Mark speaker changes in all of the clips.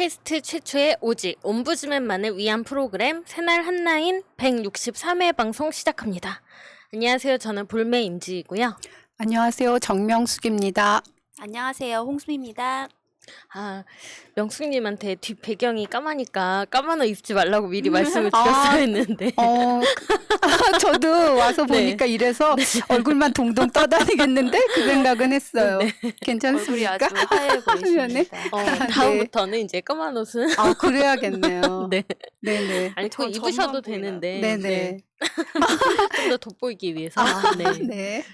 Speaker 1: 팟캐스트 최초의 오직 옴부즈맨만을 위한 프로그램 새날 한나인 163회 방송 시작합니다. 안녕하세요. 저는 볼메 임지이고요.
Speaker 2: 안녕하세요. 정명숙입니다.
Speaker 3: 안녕하세요. 홍수미입니다.
Speaker 1: 명숙님한테 뒷 배경이 까마니까 까만 옷 입지 말라고 미리 말씀을 드렸어야 했는데
Speaker 2: 저도 와서 보니까 이래서 얼굴만 동동 떠다니겠는데 그 생각은 했어요.
Speaker 3: 얼굴이
Speaker 2: 괜찮습니까?
Speaker 3: 아주 하얘 보이십니다.
Speaker 1: 다음부터는 이제 까만 옷은
Speaker 2: 그래야겠네요.
Speaker 1: 네.
Speaker 2: 네네.
Speaker 1: 아니 그거
Speaker 3: 전
Speaker 1: 입으셔도
Speaker 3: 전만 보여요.
Speaker 1: 되는데
Speaker 2: 네네.
Speaker 1: 좀 더 돋보이기 위해서. 네.
Speaker 2: 네.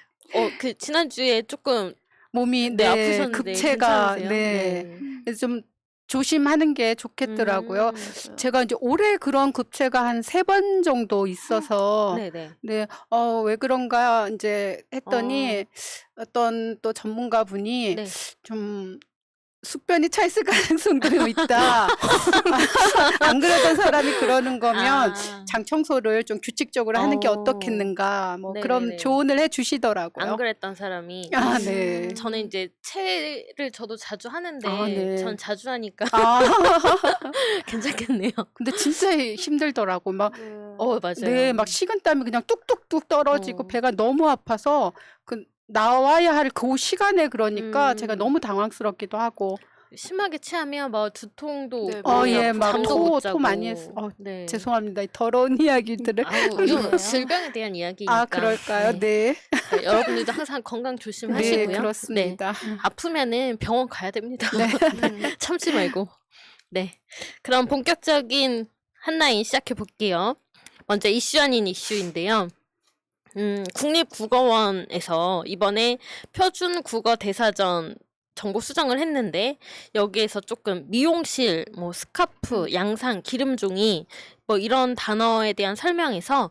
Speaker 1: 그 지난주에 조금
Speaker 2: 몸이
Speaker 1: 아프셨는데
Speaker 2: 급체가
Speaker 1: 괜찮으세요?
Speaker 2: 그래서 좀 조심하는 게 좋겠더라고요. 제가 이제 올해 그런 급체가 한 3번 정도 있어서
Speaker 1: 네네.
Speaker 2: 네, 왜 그런가 이제 했더니 어떤 또 전문가 분이
Speaker 1: 네.
Speaker 2: 좀 숙변이 차 있을 가능성도 있다. 안 그러던 사람이 그러는 거면 장 청소를 좀 규칙적으로 하는 게 어떻겠는가 뭐 그런
Speaker 1: 네네네.
Speaker 2: 조언을 해주시더라고요.
Speaker 1: 안 그랬던 사람이
Speaker 2: 네.
Speaker 1: 저는 이제 체를 저도 자주 하는데
Speaker 2: 네.
Speaker 1: 전 자주 하니까 괜찮겠네요.
Speaker 2: 근데 진짜 힘들더라고. 막
Speaker 1: 맞아요.
Speaker 2: 네, 막 식은땀이 그냥 뚝뚝뚝 떨어지고
Speaker 1: 어.
Speaker 2: 배가 너무 아파서 나와야 할 그 시간에 그러니까 제가 너무 당황스럽기도 하고.
Speaker 1: 심하게 체하면 막 두통도
Speaker 3: 네,
Speaker 1: 오고
Speaker 2: 예,
Speaker 1: 막
Speaker 2: 막
Speaker 1: 잠도 못
Speaker 2: 토
Speaker 1: 자고.
Speaker 2: 많이 했어.
Speaker 1: 네.
Speaker 2: 죄송합니다. 이 더러운 이야기들을.
Speaker 1: 이거 질병에 대한 이야기니까.
Speaker 2: 그럴까요? 네.
Speaker 1: 여러분들도 항상 건강 조심하시고요.
Speaker 2: 네, 그렇습니다.
Speaker 1: 아프면은 병원 가야 됩니다.
Speaker 2: 네.
Speaker 1: 참지 말고. 네. 그럼 본격적인 한라인 시작해 볼게요. 먼저 이슈 아닌 이슈인데요. 국립국어원에서 이번에 표준 국어 대사전 정보 수정을 했는데 여기에서 조금 미용실, 뭐 스카프, 양산, 기름종이 뭐 이런 단어에 대한 설명에서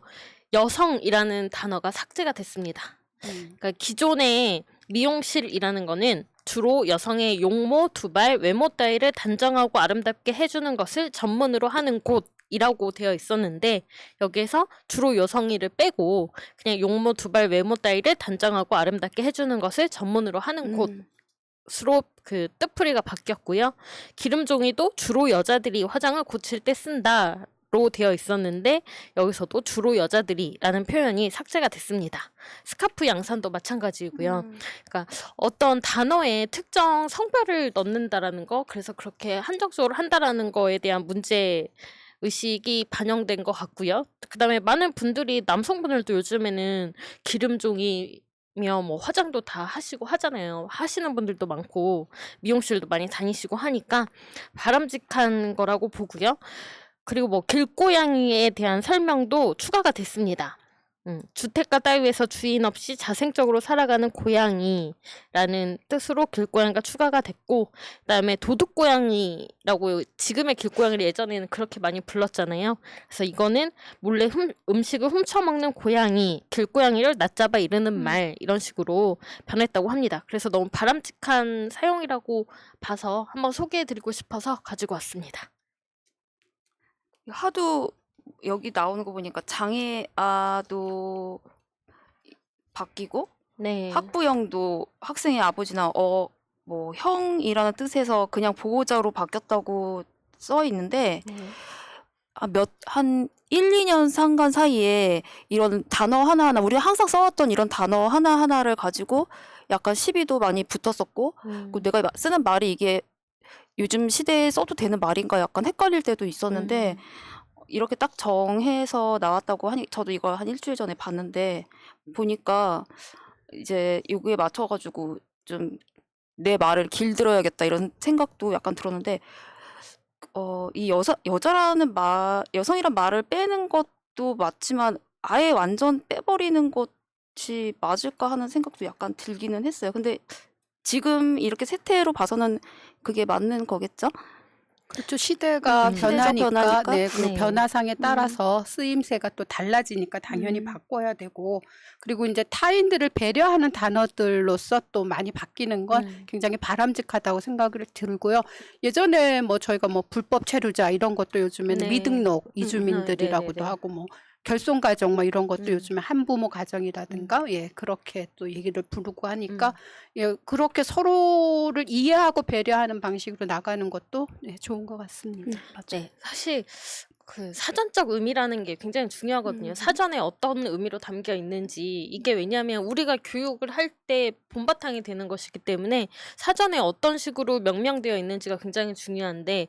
Speaker 1: 여성이라는 단어가 삭제가 됐습니다. 그러니까 기존에 미용실이라는 거는 주로 여성의 용모, 두발, 외모 따위를 단정하고 아름답게 해주는 것을 전문으로 하는 곳이라고 되어 있었는데 여기에서 주로 여성이를 빼고 그냥 용모, 두발, 외모 따위를 단정하고 아름답게 해주는 것을 전문으로 하는 곳으로 그 뜻풀이가 바뀌었고요. 기름종이도 주로 여자들이 화장을 고칠 때 쓴다. 로 되어 있었는데 여기서도 주로 여자들이라는 표현이 삭제가 됐습니다. 스카프 양산도 마찬가지고요. 그러니까 어떤 단어에 특정 성별을 넣는다라는 거, 그래서 그렇게 한정적으로 한다라는 거에 대한 문제 의식이 반영된 것 같고요. 그다음에 많은 분들이 남성분들도 요즘에는 기름종이며 뭐 화장도 다 하시고 하잖아요. 하시는 분들도 많고 미용실도 많이 다니시고 하니까 바람직한 거라고 보고요. 그리고 뭐 길고양이에 대한 설명도 추가가 됐습니다. 주택가 따위에서 주인 없이 자생적으로 살아가는 고양이라는 뜻으로 길고양이가 추가가 됐고, 그다음에 도둑고양이라고 지금의 길고양이를 예전에는 그렇게 많이 불렀잖아요. 그래서 이거는 몰래 음식을 훔쳐먹는 고양이, 길고양이를 낮잡아 이르는 말 이런 식으로 변했다고 합니다. 그래서 너무 바람직한 사용이라고 봐서 한번 소개해드리고 싶어서 가지고 왔습니다.
Speaker 3: 하도 여기 나오는 거 보니까 장애아도 바뀌고
Speaker 1: 네.
Speaker 3: 학부형도 학생의 아버지나 뭐 형이라는 뜻에서 그냥 보호자로 바뀌었다고 써 있는데 한 1, 2년 상간 사이에 이런 단어 하나하나 우리가 항상 써왔던 이런 단어 하나하나를 가지고 약간 시비도 많이 붙었었고 그리고 내가 쓰는 말이 이게 요즘 시대에 써도 되는 말인가 약간 헷갈릴 때도 있었는데 이렇게 딱 정해서 나왔다고 하니 저도 이걸 한 일주일 전에 봤는데 보니까 이제 여기에 맞춰가지고 좀 내 말을 길들여야겠다 이런 생각도 약간 들었는데 이 여자라는 여성이란 말을 빼는 것도 맞지만 아예 완전 빼버리는 것이 맞을까 하는 생각도 약간 들기는 했어요. 근데 지금 이렇게 세태로 봐서는 그게 맞는 거겠죠?
Speaker 2: 그렇죠. 시대가 변하니까,
Speaker 3: 변하니까?
Speaker 2: 네, 그
Speaker 1: 네.
Speaker 2: 변화상에 따라서 쓰임새가 또 달라지니까 당연히 바꿔야 되고, 그리고 이제 타인들을 배려하는 단어들로서 또 많이 바뀌는 건 굉장히 바람직하다고 생각을 들고요. 예전에 뭐 저희가 뭐 불법 체류자 이런 것도 요즘에는
Speaker 1: 네.
Speaker 2: 미등록 이주민들이라고도
Speaker 1: 네네네.
Speaker 2: 하고 뭐 결손 가정 뭐 이런 것도
Speaker 1: 음.
Speaker 2: 요즘에 한부모 가정이라든가 예 그렇게 또 얘기를 부르고 하니까 예 그렇게 서로를 이해하고 배려하는 방식으로 나가는 것도 예, 좋은 것 같습니다.
Speaker 1: 네, 사실 그 사전적 의미라는 게 굉장히 중요하거든요. 사전에 어떤 의미로 담겨 있는지 이게 왜냐하면 우리가 교육을 할 때 본바탕이 되는 것이기 때문에 사전에 어떤 식으로 명명되어 있는지가 굉장히 중요한데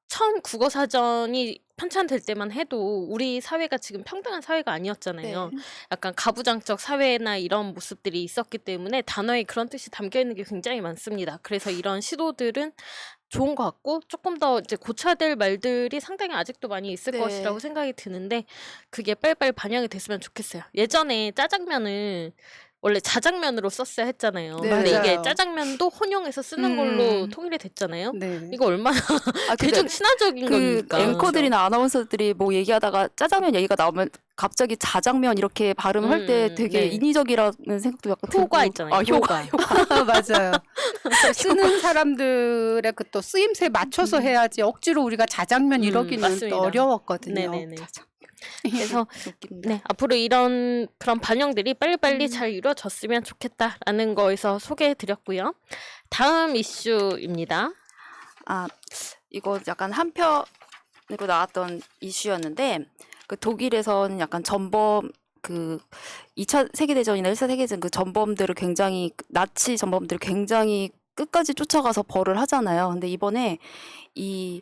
Speaker 1: 처음 국어 사전이 편찬될 때만 해도 우리 사회가 지금 평등한 사회가 아니었잖아요. 약간 가부장적 사회나 이런 모습들이 있었기 때문에 단어에 그런 뜻이 담겨 있는 게 굉장히 많습니다. 그래서 이런 시도들은 좋은 것 같고 조금 더 이제 고쳐야 될 말들이 상당히 아직도 많이 있을
Speaker 3: 네.
Speaker 1: 것이라고 생각이 드는데 그게 빨리빨리 반영이 됐으면 좋겠어요. 예전에 짜장면을 원래 자장면으로 썼어야 했잖아요.
Speaker 2: 네,
Speaker 1: 근데 이게
Speaker 2: 맞아요.
Speaker 1: 짜장면도 혼용해서 쓰는 걸로
Speaker 2: 음.
Speaker 1: 통일이 됐잖아요.
Speaker 2: 네.
Speaker 1: 이거 얼마나
Speaker 3: 아,
Speaker 1: 대중 친화적인
Speaker 3: 그
Speaker 1: 거니까.
Speaker 3: 앵커들이나 아나운서들이 뭐 얘기하다가 짜장면 얘기가 나오면 갑자기 자장면 이렇게 발음을 할 때 되게
Speaker 1: 네.
Speaker 3: 인위적이라는 생각도 약간
Speaker 1: 효과
Speaker 3: 들고.
Speaker 1: 있잖아요.
Speaker 3: 아, 효과.
Speaker 2: 맞아요. 쓰는 사람들의 그 또 쓰임새에 맞춰서 해야지 억지로 우리가 자장면 이러기는
Speaker 1: 맞습니다.
Speaker 2: 또 어려웠거든요.
Speaker 1: 네네네. 그래서
Speaker 3: 웃깁니다.
Speaker 1: 네, 앞으로 이런 그런 반영들이 빨리빨리 잘 이루어졌으면 좋겠다라는 거에서 소개해 드렸고요. 다음 이슈입니다.
Speaker 3: 아, 이거 약간 한편으로 나왔던 이슈였는데 그 독일에서는 약간 전범 그 2차 세계대전이나 1차 세계대전 그 전범들을 굉장히 나치 전범들을 굉장히 끝까지 쫓아가서 벌을 하잖아요. 근데 이번에 이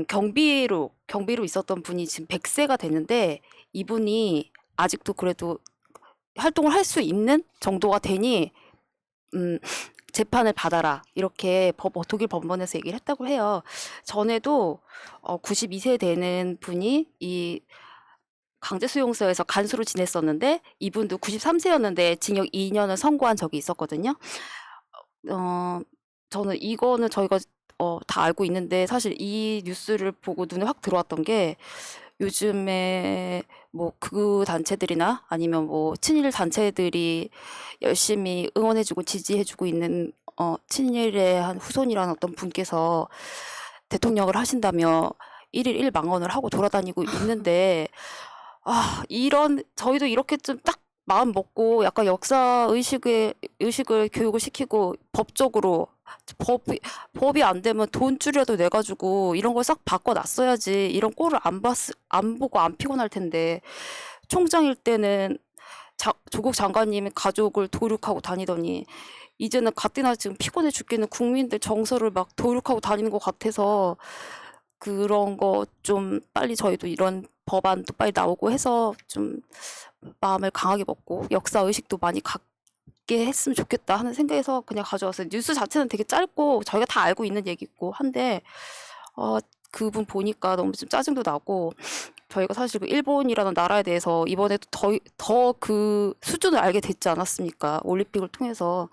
Speaker 3: 경비로 있었던 분이 지금 100세가 됐는데 이분이 아직도 그래도 활동을 할 수 있는 정도가 되니 재판을 받아라 이렇게 독일 법원에서 얘기를 했다고 해요. 전에도 92세 되는 분이 이 강제수용소에서 간수로 지냈었는데 이분도 93세였는데 징역 2년을 선고한 적이 있었거든요. 저는 이거는 저희가 다 알고 있는데 사실 이 뉴스를 보고 눈에 확 들어왔던 게 요즘에 뭐 극우 단체들이나 아니면 뭐 친일 단체들이 열심히 응원해주고 지지해주고 있는 친일의 한 후손이라는 어떤 분께서 대통령을 하신다며 1일 1망언을 하고 돌아다니고 있는데 저희도 이렇게 좀 딱 마음 먹고 약간 역사 의식을 교육을 시키고 법적으로 법이 안 되면 돈줄이라도 내가지고 이런 걸 싹 바꿔놨어야지 이런 꼴을 안 보고 안 피곤할 텐데 총장일 때는 조국 장관님이 가족을 도륙하고 다니더니 이제는 가뜩이나 지금 피곤해 죽겠는 국민들 정서를 막 도륙하고 다니는 것 같아서 그런 거 좀 빨리 저희도 이런 법안도 빨리 나오고 해서 좀 마음을 강하게 먹고 역사 의식도 많이 갖게 했으면 좋겠다 하는 생각에서 그냥 가져왔어요. 뉴스 자체는 되게 짧고 저희가 다 알고 있는 얘기고 한데 그분 보니까 너무 좀 짜증도 나고 저희가 사실 그 일본이라는 나라에 대해서 이번에도 더 그 수준을 알게 됐지 않았습니까? 올림픽을 통해서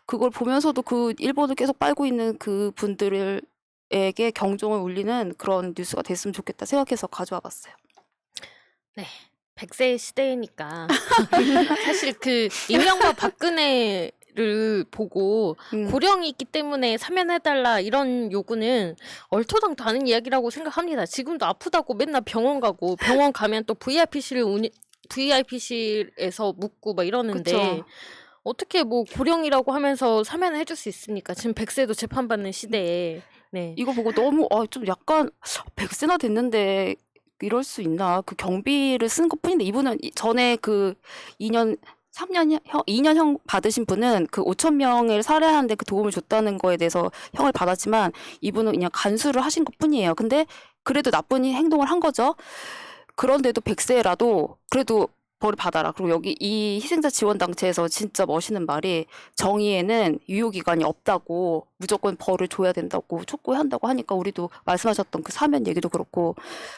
Speaker 3: 그걸 보면서도 그 일본을 계속 빨고 있는 그 분들에게 경종을 울리는 그런 뉴스가 됐으면 좋겠다 생각해서 가져와 봤어요.
Speaker 1: 네. 100세 시대니까 사실 그 이명박 박근혜를 보고 고령이 있기 때문에 사면해달라 이런 요구는 얼토당토 않은 이야기라고 생각합니다. 지금도 아프다고 맨날 병원 가고 병원 가면 또 VIP실에서 묵고 막 이러는데
Speaker 3: 그쵸.
Speaker 1: 어떻게 뭐 고령이라고 하면서 사면을 해줄 수 있습니까? 지금 100세도 재판받는 시대에. 네.
Speaker 3: 이거 보고 너무 좀 약간 100세나 됐는데 이럴 수 있나? 그 경비를 쓴 것뿐인데 이분은 전에 그 2년 형 받으신 분은 그 5,000명을 살해하는데 그 도움을 줬다는 거에 대해서 형을 받았지만 이분은 그냥 간수를 하신 것뿐이에요. 근데 그래도 나쁜 행동을 한 거죠. 그런데도 100세라도 그래도 벌을 받아라. 그리고 여기 이 희생자 지원단체에서 진짜 멋있는 말이 정의에는 유효기간이 없다고 무조건 벌을 줘야 된다고 촉구한다고 하니까 우리도 말씀하셨던 그 사면 얘기도 그렇고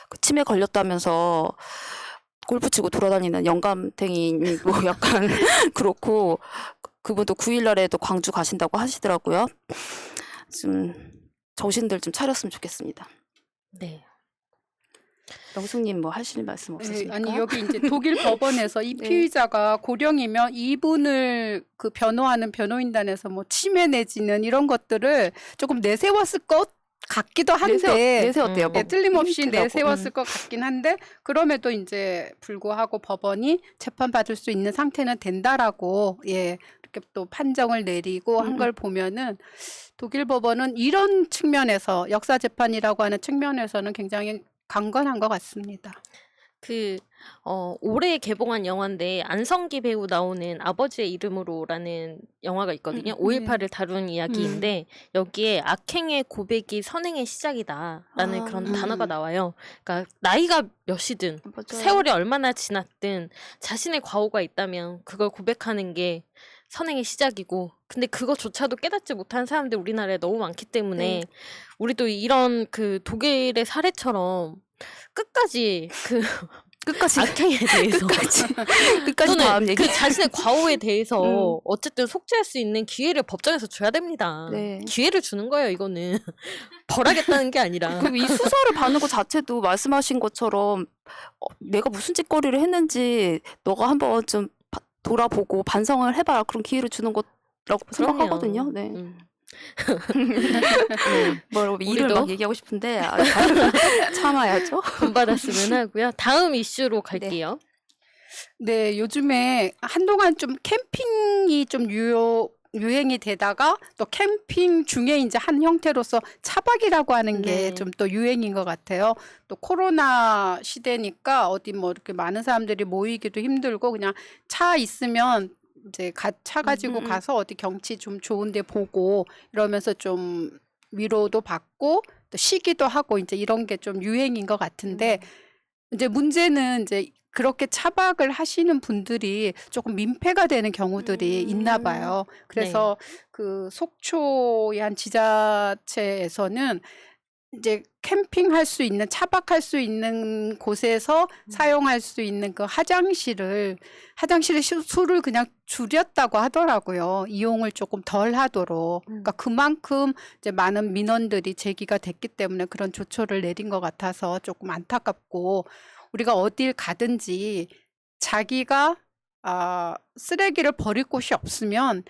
Speaker 3: 그 치매 걸렸다면서 골프 치고 돌아다니는 영감탱이인 뭐 약간 그렇고 그분도 9일 날에도 광주 가신다고 하시더라고요. 좀 정신들 좀 차렸으면 좋겠습니다.
Speaker 1: 네.
Speaker 3: 영숙님 뭐 하실 말씀 없으십니까?
Speaker 2: 아니 여기 이제 독일 법원에서 이
Speaker 3: 네.
Speaker 2: 피의자가 고령이면 이분을 그 변호하는 변호인단에서 뭐 치매 내지는 이런 것들을 조금 내세웠을 것 같기도 한데
Speaker 3: 내세웠대요. 뭐
Speaker 2: 틀림없이
Speaker 3: 힘들다고.
Speaker 2: 내세웠을 것 같긴 한데 그럼에도 이제 불구하고 법원이 재판받을 수 있는 상태는 된다라고 이렇게 또 판정을 내리고 한 걸 보면은 독일 법원은 이런 측면에서 역사재판이라고 하는 측면에서는 굉장히 강건한 것 같습니다.
Speaker 1: 올해 개봉한 영화인데 안성기 배우 나오는 아버지의 이름으로라는 영화가 있거든요. 5.18을 다룬 이야기인데 여기에 악행의 고백이 선행의 시작이다라는 그런 단어가 나와요. 그러니까 나이가 몇이든
Speaker 3: 맞아요.
Speaker 1: 세월이 얼마나 지났든 자신의 과오가 있다면 그걸 고백하는 게 선행의 시작이고 근데 그거조차도 깨닫지 못한 사람들 우리나라에 너무 많기 때문에 우리도 이런 그 독일의 사례처럼 끝까지
Speaker 3: 끝까지
Speaker 1: 악행에 대해서
Speaker 3: 끝까지 다음
Speaker 1: 또는
Speaker 3: 얘기.
Speaker 1: 그 자신의 과오에 대해서 어쨌든 속죄할 수 있는 기회를 법정에서 줘야 됩니다.
Speaker 3: 네.
Speaker 1: 기회를 주는 거예요, 이거는. 벌하겠다는 게 아니라.
Speaker 3: 그럼 이 수사를 받는 것 자체도 말씀하신 것처럼 내가 무슨 짓거리를 했는지 너가 한번 좀 돌아보고 반성을 해봐라. 그런 기회를 주는 거라고 생각하거든요. 네. 뭐 일을
Speaker 1: 우리도
Speaker 3: 막 얘기하고 싶은데 참아야죠.
Speaker 1: 본받았으면 하고요. 다음 이슈로 갈게요.
Speaker 2: 네, 요즘에 한동안 좀 캠핑이 좀 유행이 되다가 또 캠핑 중에 이제 한 형태로서 차박이라고 하는 게
Speaker 1: 네.
Speaker 2: 좀 또 유행인 것 같아요. 또 코로나 시대니까 어디 뭐 이렇게 많은 사람들이 모이기도 힘들고 그냥 차 있으면 이제 차 가지고 가서 어디 경치 좀 좋은 데 보고 이러면서 좀 위로도 받고 또 쉬기도 하고 이제 이런 게 좀 유행인 것 같은데 이제 문제는 이제 그렇게 차박을 하시는 분들이 조금 민폐가 되는 경우들이 있나 봐요. 그래서 그 속초의 한 지자체에서는 이제 캠핑할 수 있는 차박할 수 있는 곳에서 사용할 수 있는 그 화장실의 수를 그냥 줄였다고 하더라고요. 이용을 조금 덜 하도록. 그러니까 그만큼 이제 많은 민원들이 제기가 됐기 때문에 그런 조처를 내린 것 같아서 조금 안타깝고 우리가 어딜 가든지 자기가 쓰레기를 버릴 곳이 없으면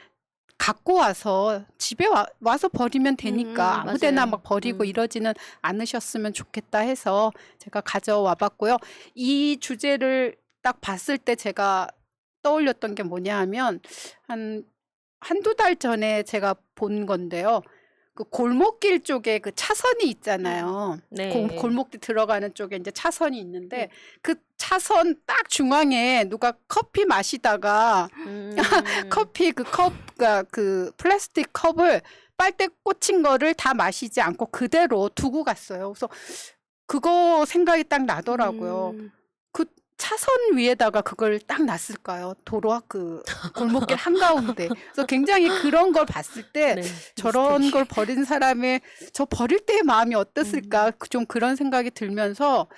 Speaker 2: 갖고 와서 집에 와서 버리면 되니까 아무데나
Speaker 1: 맞아요.
Speaker 2: 막 버리고 이러지는 않으셨으면 좋겠다 해서 제가 가져와 봤고요. 이 주제를 딱 봤을 때 제가 떠올렸던 게 뭐냐 하면 한두 달 전에 제가 본 건데요. 그 골목길 쪽에 그 차선이 있잖아요.
Speaker 1: 네.
Speaker 2: 골목길 들어가는 쪽에 이제 차선이 있는데 그 차선 딱 중앙에 누가 커피 마시다가 커피 그 플라스틱 컵을 빨대 꽂힌 거를 다 마시지 않고 그대로 두고 갔어요. 그래서 그거 생각이 딱 나더라고요. 그 차선 위에다가 그걸 딱 놨을까요? 도로 그 골목길 한가운데. 그래서 굉장히 그런 걸 봤을 때
Speaker 1: 네.
Speaker 2: 저런 걸 버린 사람의 저 버릴 때의 마음이 어땠을까 좀 그런 생각이 들면서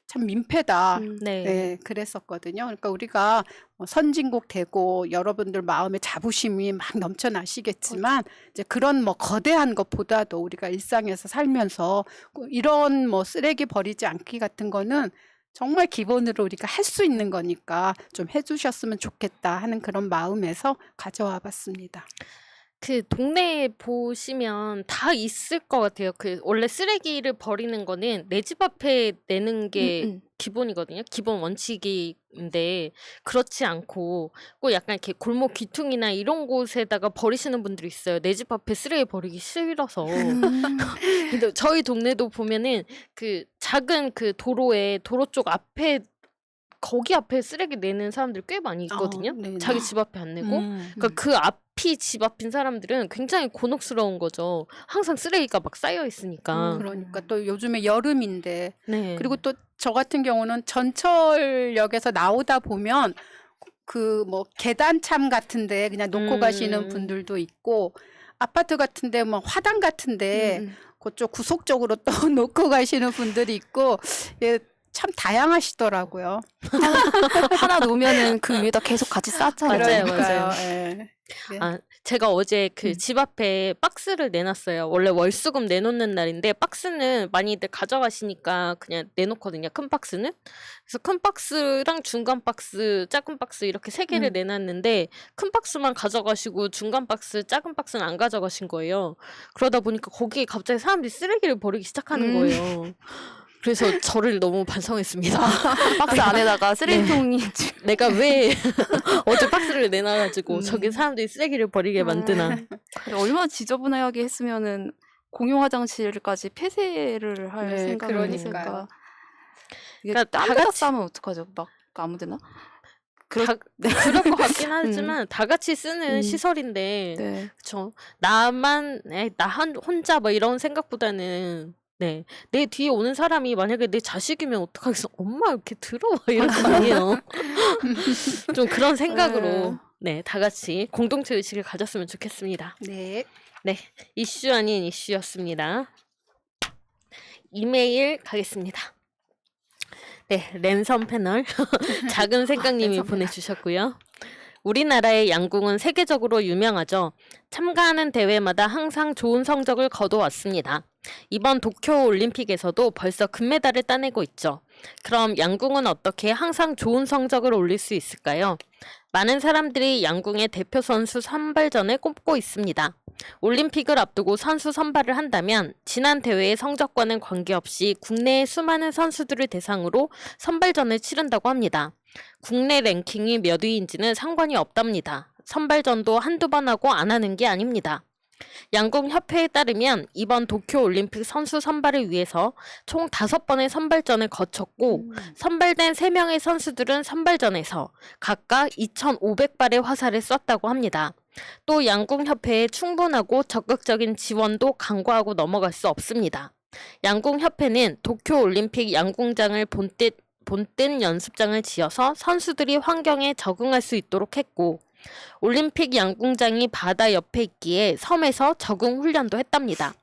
Speaker 2: 참 민폐다.
Speaker 1: 네.
Speaker 2: 네, 그랬었거든요. 그러니까 우리가 뭐 선진국 되고 여러분들 마음에 자부심이 막 넘쳐나시겠지만 이제 그런 뭐 거대한 것보다도 우리가 일상에서 살면서 이런 뭐 쓰레기 버리지 않기 같은 거는 정말 기본으로 우리가 할 수 있는 거니까 좀 해주셨으면 좋겠다 하는 그런 마음에서 가져와 봤습니다.
Speaker 1: 그 동네에 보시면 다 있을 것 같아요. 그 원래 쓰레기를 버리는 거는 내 집 앞에 내는 게 기본이거든요. 기본 원칙인데 그렇지 않고 꼭 약간 이렇게 골목 귀퉁이나 이런 곳에다가 버리시는 분들이 있어요. 내 집 앞에 쓰레기 버리기 싫어서. 근데 저희 동네도 보면은 그 작은 그 도로 쪽 앞에 거기 앞에 쓰레기 내는 사람들 꽤 많이 있거든요.
Speaker 2: 네네.
Speaker 1: 자기 집 앞에 안 내고. 그러니까 그 앞이 집 앞인 사람들은 굉장히 곤혹스러운 거죠. 항상 쓰레기가 막 쌓여 있으니까.
Speaker 2: 그러니까 또 요즘에 여름인데
Speaker 1: 네.
Speaker 2: 그리고 또 저 같은 경우는 전철역에서 나오다 보면 그 뭐 계단참 같은데 그냥 놓고 가시는 분들도 있고 아파트 같은데 뭐 화단 같은데 그쪽 구석 쪽으로 또 놓고 가시는 분들이 있고 참 다양하시더라고요.
Speaker 3: 하나 놓으면은 그 위에다 계속 같이 쌓잖아요.
Speaker 1: 맞아요,
Speaker 2: 그러니까요.
Speaker 1: 맞아요.
Speaker 2: 예.
Speaker 1: 아, 제가 어제 그
Speaker 2: 음.
Speaker 1: 집 앞에 박스를 내놨어요. 원래 월수금 내놓는 날인데 박스는 많이들 가져가시니까 그냥 내놓거든요. 큰 박스는. 그래서 큰 박스랑 중간 박스, 작은 박스 이렇게 세 개를
Speaker 2: 음.
Speaker 1: 내놨는데 큰 박스만 가져가시고 중간 박스, 작은 박스는 안 가져가신 거예요. 그러다 보니까 거기에 갑자기 사람들이 쓰레기를 버리기 시작하는 거예요. 그래서 저를 너무 반성했습니다.
Speaker 3: 박스 안에다가 쓰레기통이
Speaker 1: 내가 왜 어제 박스를 내놔가지고 저기
Speaker 2: 음.
Speaker 1: 사람들이 쓰레기를 버리게 만드나.
Speaker 3: 얼마나 지저분하게 했으면은 공용 화장실까지 폐쇄를 할
Speaker 2: 네,
Speaker 3: 생각을
Speaker 2: 그러니까요.
Speaker 3: 했을까. 이게
Speaker 1: 그러니까
Speaker 3: 딴
Speaker 1: 다
Speaker 3: 데다
Speaker 1: 같이-
Speaker 3: 싸면 어떡하죠? 막 아무데나?
Speaker 1: 다, 그럴 것 같긴 하지만 다 같이 쓰는
Speaker 2: 음.
Speaker 1: 시설인데
Speaker 3: 네.
Speaker 1: 그쵸. 나만 혼자 뭐 이런 생각보다는 네. 내 뒤에 오는 사람이 만약에 내 자식이면 어떡하겠어. 엄마 이렇게 들어와 이럴 거 아니에요. 좀 그런 생각으로 네, 다 같이 공동체 의식을 가졌으면 좋겠습니다.
Speaker 2: 네.
Speaker 1: 이슈 아닌 이슈였습니다. 이메일 가겠습니다. 네, 랜선 패널 작은 생각님이
Speaker 2: 랜선 패널.
Speaker 1: 보내주셨고요. 우리나라의 양궁은 세계적으로 유명하죠. 참가하는 대회마다 항상 좋은 성적을 거둬왔습니다. 이번 도쿄 올림픽에서도 벌써 금메달을 따내고 있죠. 그럼 양궁은 어떻게 항상 좋은 성적을 올릴 수 있을까요? 많은 사람들이 양궁의 대표 선수 선발전을 꼽고 있습니다. 올림픽을 앞두고 선수 선발을 한다면 지난 대회의 성적과는 관계없이 국내의 수많은 선수들을 대상으로 선발전을 치른다고 합니다. 국내 랭킹이 몇 위인지는 상관이 없답니다. 선발전도 한두 번 하고 안 하는 게 아닙니다. 양궁협회에 따르면 이번 도쿄올림픽 선수 선발을 위해서 총 5번의 선발전을 거쳤고 선발된 3명의 선수들은 선발전에서 각각 2,500발의 화살을 쐈다고 합니다. 또 양궁협회의 충분하고 적극적인 지원도 간과하고 넘어갈 수 없습니다. 양궁협회는 도쿄올림픽 양궁장을 본뜬 연습장을 지어서 선수들이 환경에 적응할 수 있도록 했고 올림픽 양궁장이 바다 옆에 있기에 섬에서 적응 훈련도 했답니다.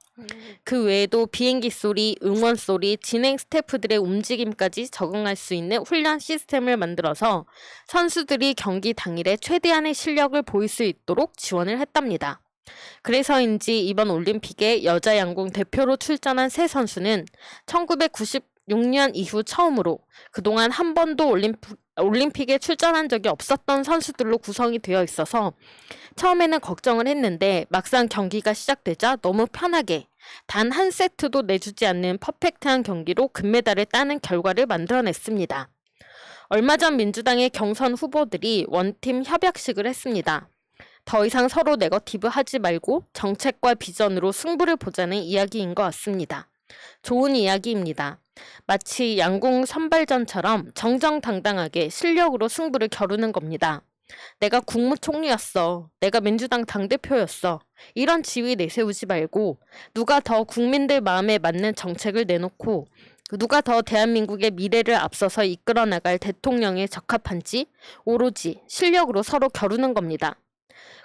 Speaker 1: 그 외에도 비행기 소리, 응원 소리, 진행 스태프들의 움직임까지 적응할 수 있는 훈련 시스템을 만들어서 선수들이 경기 당일에 최대한의 실력을 보일 수 있도록 지원을 했답니다. 그래서인지 이번 올림픽에 여자 양궁 대표로 출전한 세 선수는 1996년 이후 처음으로 그동안 한 번도 올림픽에 출전한 적이 없었던 선수들로 구성이 되어 있어서 처음에는 걱정을 했는데 막상 경기가 시작되자 너무 편하게 단 한 세트도 내주지 않는 퍼펙트한 경기로 금메달을 따는 결과를 만들어냈습니다. 얼마 전 민주당의 경선 후보들이 원팀 협약식을 했습니다. 더 이상 서로 네거티브 하지 말고 정책과 비전으로 승부를 보자는 이야기인 것 같습니다. 좋은 이야기입니다. 마치 양궁 선발전처럼 정정당당하게 실력으로 승부를 겨루는 겁니다. 내가 국무총리였어. 내가 민주당 당대표였어. 이런 지위 내세우지 말고 누가 더 국민들 마음에 맞는 정책을 내놓고 누가 더 대한민국의 미래를 앞서서 이끌어 나갈 대통령에 적합한지 오로지 실력으로 서로 겨루는 겁니다.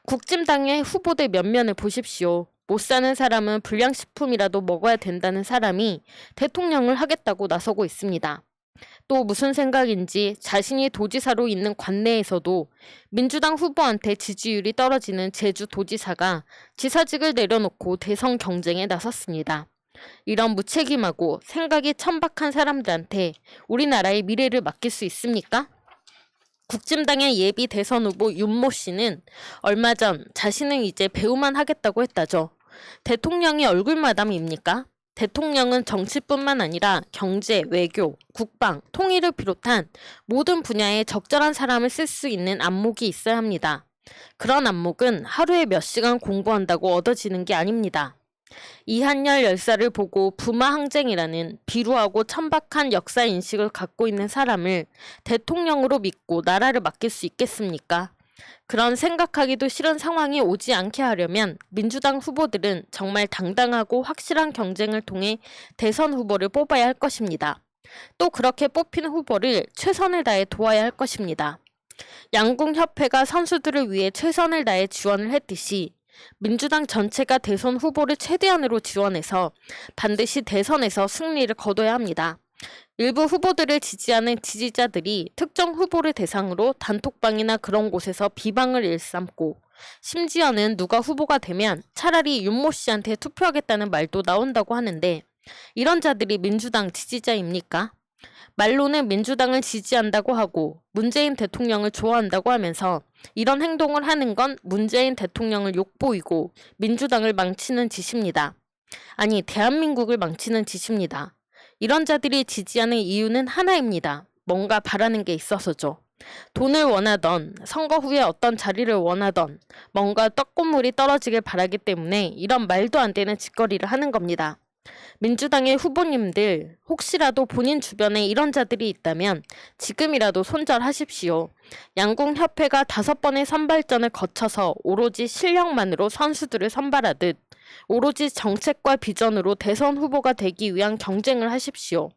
Speaker 1: 국진당의 후보들 면면을 보십시오. 못 사는 사람은 불량식품이라도 먹어야 된다는 사람이 대통령을 하겠다고 나서고 있습니다. 또 무슨 생각인지 자신이 도지사로 있는 관내에서도 민주당 후보한테 지지율이 떨어지는 제주도지사가 지사직을 내려놓고 대선 경쟁에 나섰습니다. 이런 무책임하고 생각이 천박한 사람들한테 우리나라의 미래를 맡길 수 있습니까? 국진당의 예비 대선 후보 윤모 씨는 얼마 전 자신은 이제 배우만 하겠다고 했다죠. 대통령이 얼굴마담입니까? 대통령은 정치뿐만 아니라 경제, 외교, 국방, 통일을 비롯한 모든 분야에 적절한 사람을 쓸 수 있는 안목이 있어야 합니다. 그런 안목은 하루에 몇 시간 공부한다고 얻어지는 게 아닙니다. 이한열 열사를 보고 부마항쟁이라는 비루하고 천박한 역사 인식을 갖고 있는 사람을 대통령으로 믿고 나라를 맡길 수 있겠습니까? 그런 생각하기도 싫은 상황이 오지 않게 하려면 민주당 후보들은 정말 당당하고 확실한 경쟁을 통해 대선 후보를 뽑아야 할 것입니다. 또 그렇게 뽑힌 후보를 최선을 다해 도와야 할 것입니다. 양궁협회가 선수들을 위해 최선을 다해 지원을 했듯이 민주당 전체가 대선 후보를 최대한으로 지원해서 반드시 대선에서 승리를 거둬야 합니다. 일부 후보들을 지지하는 지지자들이 특정 후보를 대상으로 단톡방이나 그런 곳에서 비방을 일삼고 심지어는 누가 후보가 되면 차라리 윤모 씨한테 투표하겠다는 말도 나온다고 하는데 이런 자들이 민주당 지지자입니까? 말로는 민주당을 지지한다고 하고 문재인 대통령을 좋아한다고 하면서 이런 행동을 하는 건 문재인 대통령을 욕보이고 민주당을 망치는 짓입니다. 아니, 대한민국을 망치는 짓입니다. 이런 자들이 지지하는 이유는 하나입니다. 뭔가 바라는 게 있어서죠. 돈을 원하던, 선거 후에 어떤 자리를 원하던, 뭔가 떡고물이 떨어지길 바라기 때문에 이런 말도 안 되는 짓거리를 하는 겁니다. 민주당의 후보님들, 혹시라도 본인 주변에 이런 자들이 있다면 지금이라도 손절하십시오. 양궁협회가 5번의 선발전을 거쳐서 오로지 실력만으로 선수들을 선발하듯 오로지 정책과 비전으로 대선 후보가 되기 위한 경쟁을 하십시오.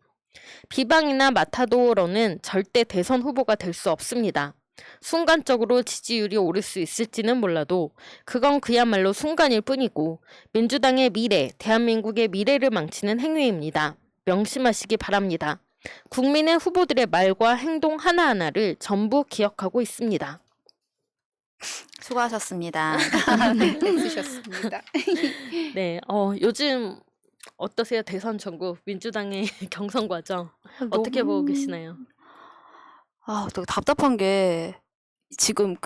Speaker 1: 비방이나 마타도어로는 절대 대선 후보가 될 수 없습니다. 순간적으로 지지율이 오를 수 있을지는 몰라도 그건 그야말로 순간일 뿐이고 민주당의 미래, 대한민국의 미래를 망치는 행위입니다. 명심하시기 바랍니다. 국민은 후보들의 말과 행동 하나하나를 전부 기억하고 있습니다.
Speaker 3: 수고하셨습니다.
Speaker 2: 애쓰셨습니다.
Speaker 1: 네, 요즘 어떠세요? 대선 전국 민주당의 경선 과정 어떻게 보고 계시나요?
Speaker 3: 되게 답답한 게 지금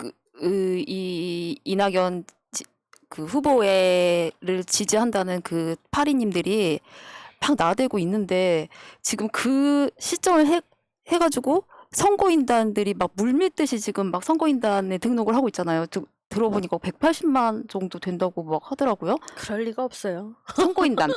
Speaker 3: 이 이낙연 그 후보를 지지한다는 그 파리님들이 막 나대고 있는데 지금 그 시점을 해가지고 선거인단들이 막 물밀듯이 지금 막 선거인단에 등록을 하고 있잖아요. 들어보니까 180만 정도 된다고 막 하더라고요.
Speaker 1: 그럴 리가 없어요.
Speaker 3: 선거인단.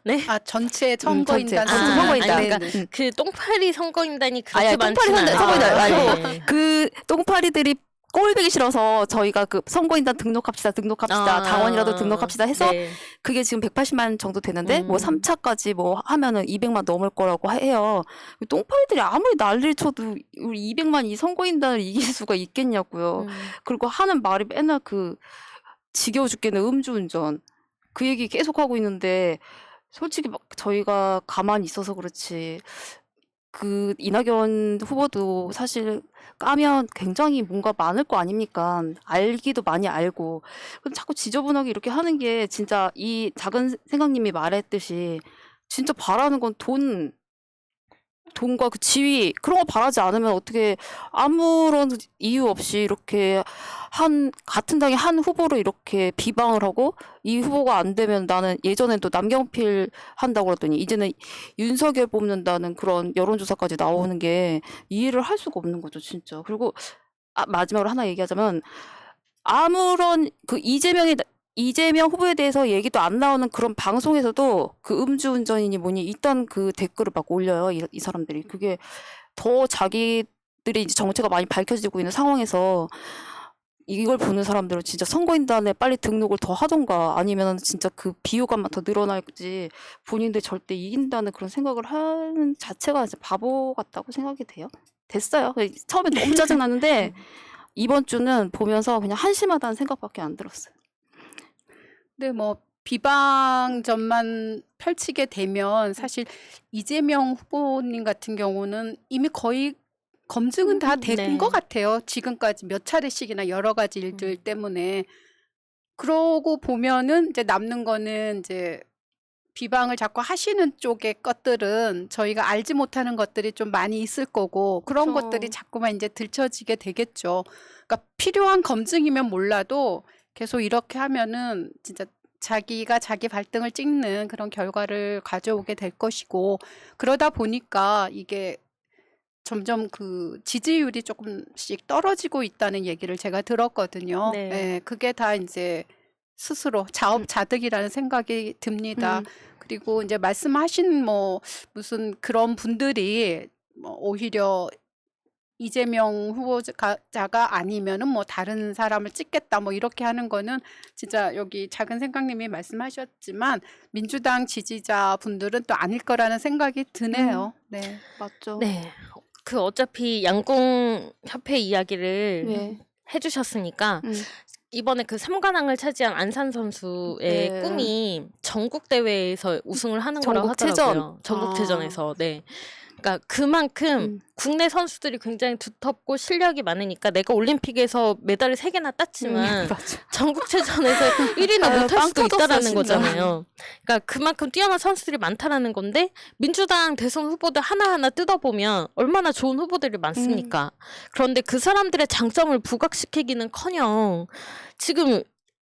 Speaker 1: 네?
Speaker 2: 아, 전체 선거인단.
Speaker 3: 전체 선거인단.
Speaker 1: 아니, 그러니까
Speaker 2: 네, 네.
Speaker 1: 그 똥파리 선거인단이 그렇게
Speaker 3: 아니, 똥파리
Speaker 1: 많지는
Speaker 3: 선거인단
Speaker 1: 않아요.
Speaker 3: 아니고
Speaker 1: 네.
Speaker 3: 그 똥파리들이 꼴보기 싫어서 저희가 그 선거인단 등록합시다. 당원이라도 등록합시다 해서
Speaker 1: 네.
Speaker 3: 그게 지금 180만 정도 되는데 뭐 3차까지 뭐 하면은 200만 넘을 거라고 해요. 똥파리들이 아무리 난리를 쳐도 우리 200만 이 선거인단을 이길 수가 있겠냐고요. 그리고 하는 말이 맨날 그 지겨워 죽겠는 음주운전 그 얘기 계속 하고 있는데 솔직히 막 저희가 가만히 있어서 그렇지 그 이낙연 후보도 사실 까면 굉장히 뭔가 많을 거 아닙니까? 알기도 많이 알고. 근데 자꾸 지저분하게 이렇게 하는 게 진짜 이 작은 생각님이 말했듯이 진짜 바라는 건 돈과 그 지위 그런 거 바라지 않으면 어떻게 아무런 이유 없이 이렇게 같은 당의 한 후보를 이렇게 비방을 하고 이 후보가 안 되면 나는 예전엔 또 남경필 한다고 그랬더니 이제는 윤석열 뽑는다는 그런 여론조사까지 나오는 게 이해를 할 수가 없는 거죠, 진짜. 그리고 마지막으로 하나 얘기하자면 아무런 그 이재명 후보에 대해서 얘기도 안 나오는 그런 방송에서도 그 음주운전이니 뭐니 일단 그 댓글을 막 올려요. 이 사람들이. 그게 더 자기들이 이제 정체가 많이 밝혀지고 있는 상황에서 이걸 보는 사람들은 진짜 선거인단에 빨리 등록을 더 하던가 아니면 진짜 그 비호감만 더 늘어날지 본인들 절대 이긴다는 그런 생각을 하는 자체가 진짜 바보 같다고 생각이 됐어요. 처음에 너무 짜증났는데 이번 주는 보면서 그냥 한심하다는 생각밖에 안 들었어요.
Speaker 2: 네, 뭐 비방전만 펼치게 되면 사실 이재명 후보님 같은 경우는 이미 거의 검증은 다 된
Speaker 1: 네.
Speaker 2: 것 같아요. 지금까지 몇 차례씩이나 여러 가지 일들 때문에. 그러고 보면은 이제 남는 거는 이제 비방을 자꾸 하시는 쪽의 것들은 저희가 알지 못하는 것들이 좀 많이 있을 거고 그런
Speaker 1: 그쵸.
Speaker 2: 것들이 자꾸만 이제 들춰지게 되겠죠. 그러니까 필요한 검증이면 몰라도 계속 이렇게 하면은 진짜 자기가 자기 발등을 찍는 그런 결과를 가져오게 될 것이고 그러다 보니까 이게 점점 그 지지율이 조금씩 떨어지고 있다는 얘기를 제가 들었거든요.
Speaker 1: 네.
Speaker 2: 예, 그게 다 이제 스스로 자업자득이라는 생각이 듭니다. 그리고 이제 말씀하신 뭐 무슨 그런 분들이 뭐 오히려 이재명 후보자가 아니면은 뭐 다른 사람을 찍겠다 뭐 이렇게 하는 거는 진짜 여기 작은 생각님이 말씀하셨지만 민주당 지지자분들은 또 아닐 거라는 생각이 드네요. 네.
Speaker 3: 맞죠.
Speaker 1: 네. 그 어차피 양궁협회 이야기를
Speaker 3: 네.
Speaker 1: 해주셨으니까 이번에 그 3관왕을 차지한 안산 선수의
Speaker 3: 네.
Speaker 1: 꿈이 전국 대회에서 우승을 하는 거라고
Speaker 3: 전국체전.
Speaker 1: 하더라고요. 전국체전에서. 네. 그러니까 그만큼 국내 선수들이 굉장히 두텁고 실력이 많으니까 내가 올림픽에서 메달을 3개나 땄지만
Speaker 3: 맞아.
Speaker 1: 전국체전에서 1위는
Speaker 3: 아유,
Speaker 1: 못할
Speaker 3: 빵
Speaker 1: 수도
Speaker 3: 터졌어,
Speaker 1: 있다라는
Speaker 3: 진짜.
Speaker 1: 거잖아요. 그러니까 그만큼 뛰어난 선수들이 많다라는 건데 민주당 대선 후보들 하나하나 뜯어보면 얼마나 좋은 후보들이 많습니까? 그런데 그 사람들의 장점을 부각시키기는커녕 지금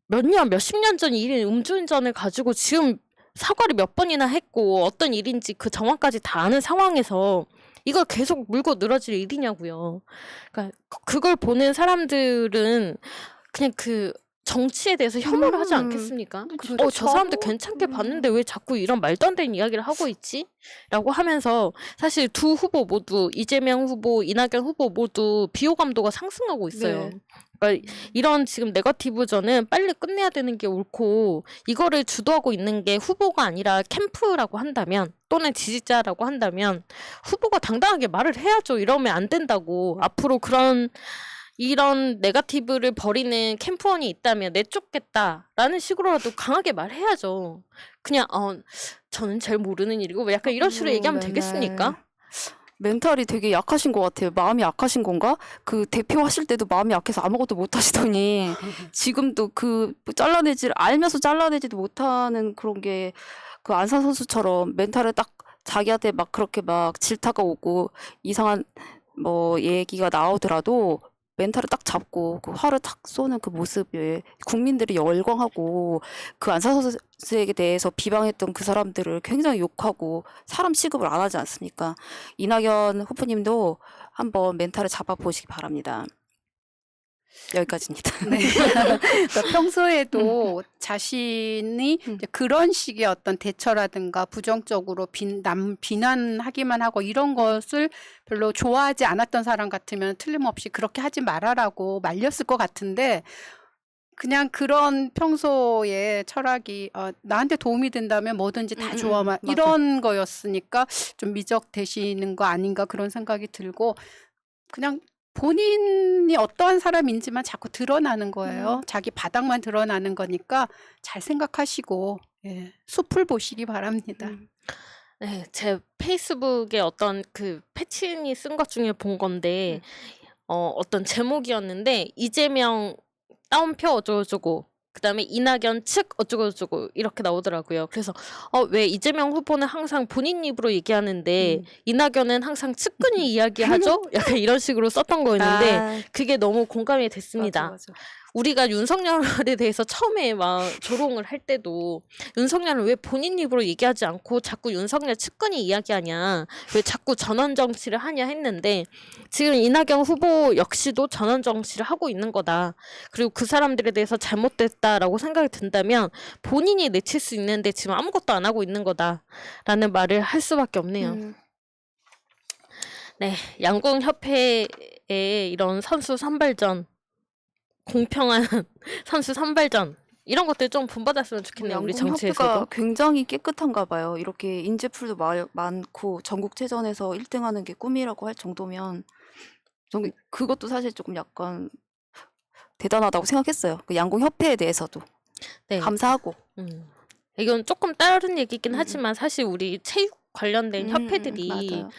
Speaker 1: 몇십 년 전 일인 음주운전을 가지고 지금 사과를 몇 번이나 했고 어떤 일인지 그 정황까지 다 아는 상황에서 이걸 계속 물고 늘어질 일이냐고요. 그러니까 그걸 보는 사람들은 그냥 그 정치에 대해서 혐오를 하지 않겠습니까?
Speaker 2: 그렇죠.
Speaker 1: 저 사람들 괜찮게 봤는데 왜 자꾸 이런 말도 안 되는 이야기를 하고 있지? 라고 하면서 사실 두 후보 모두 이재명 후보, 이낙연 후보 모두 비호감도가 상승하고 있어요.
Speaker 3: 네.
Speaker 1: 그러니까 이런 지금 네거티브전은 빨리 끝내야 되는 게 옳고 이거를 주도하고 있는 게 후보가 아니라 캠프라고 한다면 또는 지지자라고 한다면 후보가 당당하게 말을 해야죠. 이러면 안 된다고. 앞으로 이런 네거티브를 벌이는 캠프원이 있다면 내쫓겠다라는 식으로라도 강하게 말해야죠. 그냥 저는 잘 모르는 일이고 뭐 약간 이런 식으로 얘기하면 되겠습니까?
Speaker 3: 멘탈이 되게 약하신 것 같아요. 마음이 약하신 건가? 그 대표 하실 때도 마음이 약해서 아무것도 못 하시더니 지금도 그 알면서 잘라내지도 못하는 그런 게 그 안산 선수처럼 멘탈을 딱 자기한테 막 그렇게 막 질타가 오고 이상한 뭐 얘기가 나오더라도 멘탈을 딱 잡고 그 화를 탁 쏘는 그 모습에 국민들이 열광하고 그 안산 선수에게 대해서 비방했던 그 사람들을 굉장히 욕하고 사람 취급을 안 하지 않습니까? 이낙연 후보님도 한번 멘탈을 잡아보시기 바랍니다. 여기까지입니다.
Speaker 2: 네. 그러니까 평소에도 자신이 이제 그런 식의 어떤 대처라든가 부정적으로 남 비난하기만 하고 이런 것을 별로 좋아하지 않았던 사람 같으면 틀림없이 그렇게 하지 말아라고 말렸을 것 같은데 그냥 그런 평소의 철학이 나한테 도움이 된다면 뭐든지 다 좋아
Speaker 3: 맞아.
Speaker 2: 이런 거였으니까 좀 미적되시는 거 아닌가 그런 생각이 들고 그냥 본인이 어떠한 사람인지만 자꾸 드러나는 거예요. 자기 바닥만 드러나는 거니까 잘 생각하시고 숲을 보시기 바랍니다.
Speaker 1: 네, 제 페이스북에 어떤 그 패친이 쓴 것 중에 본 건데 어떤 제목이었는데 이재명 따옴표 어쩌고저쩌고 그다음에 이낙연 측 어쩌고저쩌고 이렇게 나오더라고요. 그래서 왜 이재명 후보는 항상 본인 입으로 얘기하는데 이낙연은 항상 측근이 이야기하죠? 약간 이런 식으로 썼던 거였는데 그게 너무 공감이 됐습니다.
Speaker 3: 맞아.
Speaker 1: 우리가 윤석열에 대해서 처음에 막 조롱을 할 때도 윤석열은 왜 본인 입으로 얘기하지 않고 자꾸 윤석열 측근이 이야기하냐, 왜 자꾸 전원 정치를 하냐 했는데 지금 이낙연 후보 역시도 전원 정치를 하고 있는 거다. 그리고 그 사람들에 대해서 잘못됐다라고 생각이 든다면 본인이 내칠 수 있는데 지금 아무것도 안 하고 있는 거다라는 말을 할 수밖에 없네요. 네, 양궁협회의 이런 선수 선발전, 공평한 선수 선발전 이런 것들 좀 본받았으면 좋겠네요. 우리 정치에서도.
Speaker 3: 양궁협회가 굉장히 깨끗한가 봐요. 이렇게 인재풀도 많고 전국체전에서 1등하는 게 꿈이라고 할 정도면 저는 그것도 사실 조금 약간 대단하다고 생각했어요. 그 양궁협회에 대해서도
Speaker 1: 네.
Speaker 3: 감사하고.
Speaker 1: 이건 조금 다른 얘기긴 하지만 사실 우리 체육 관련된 협회들이
Speaker 3: 맞아요.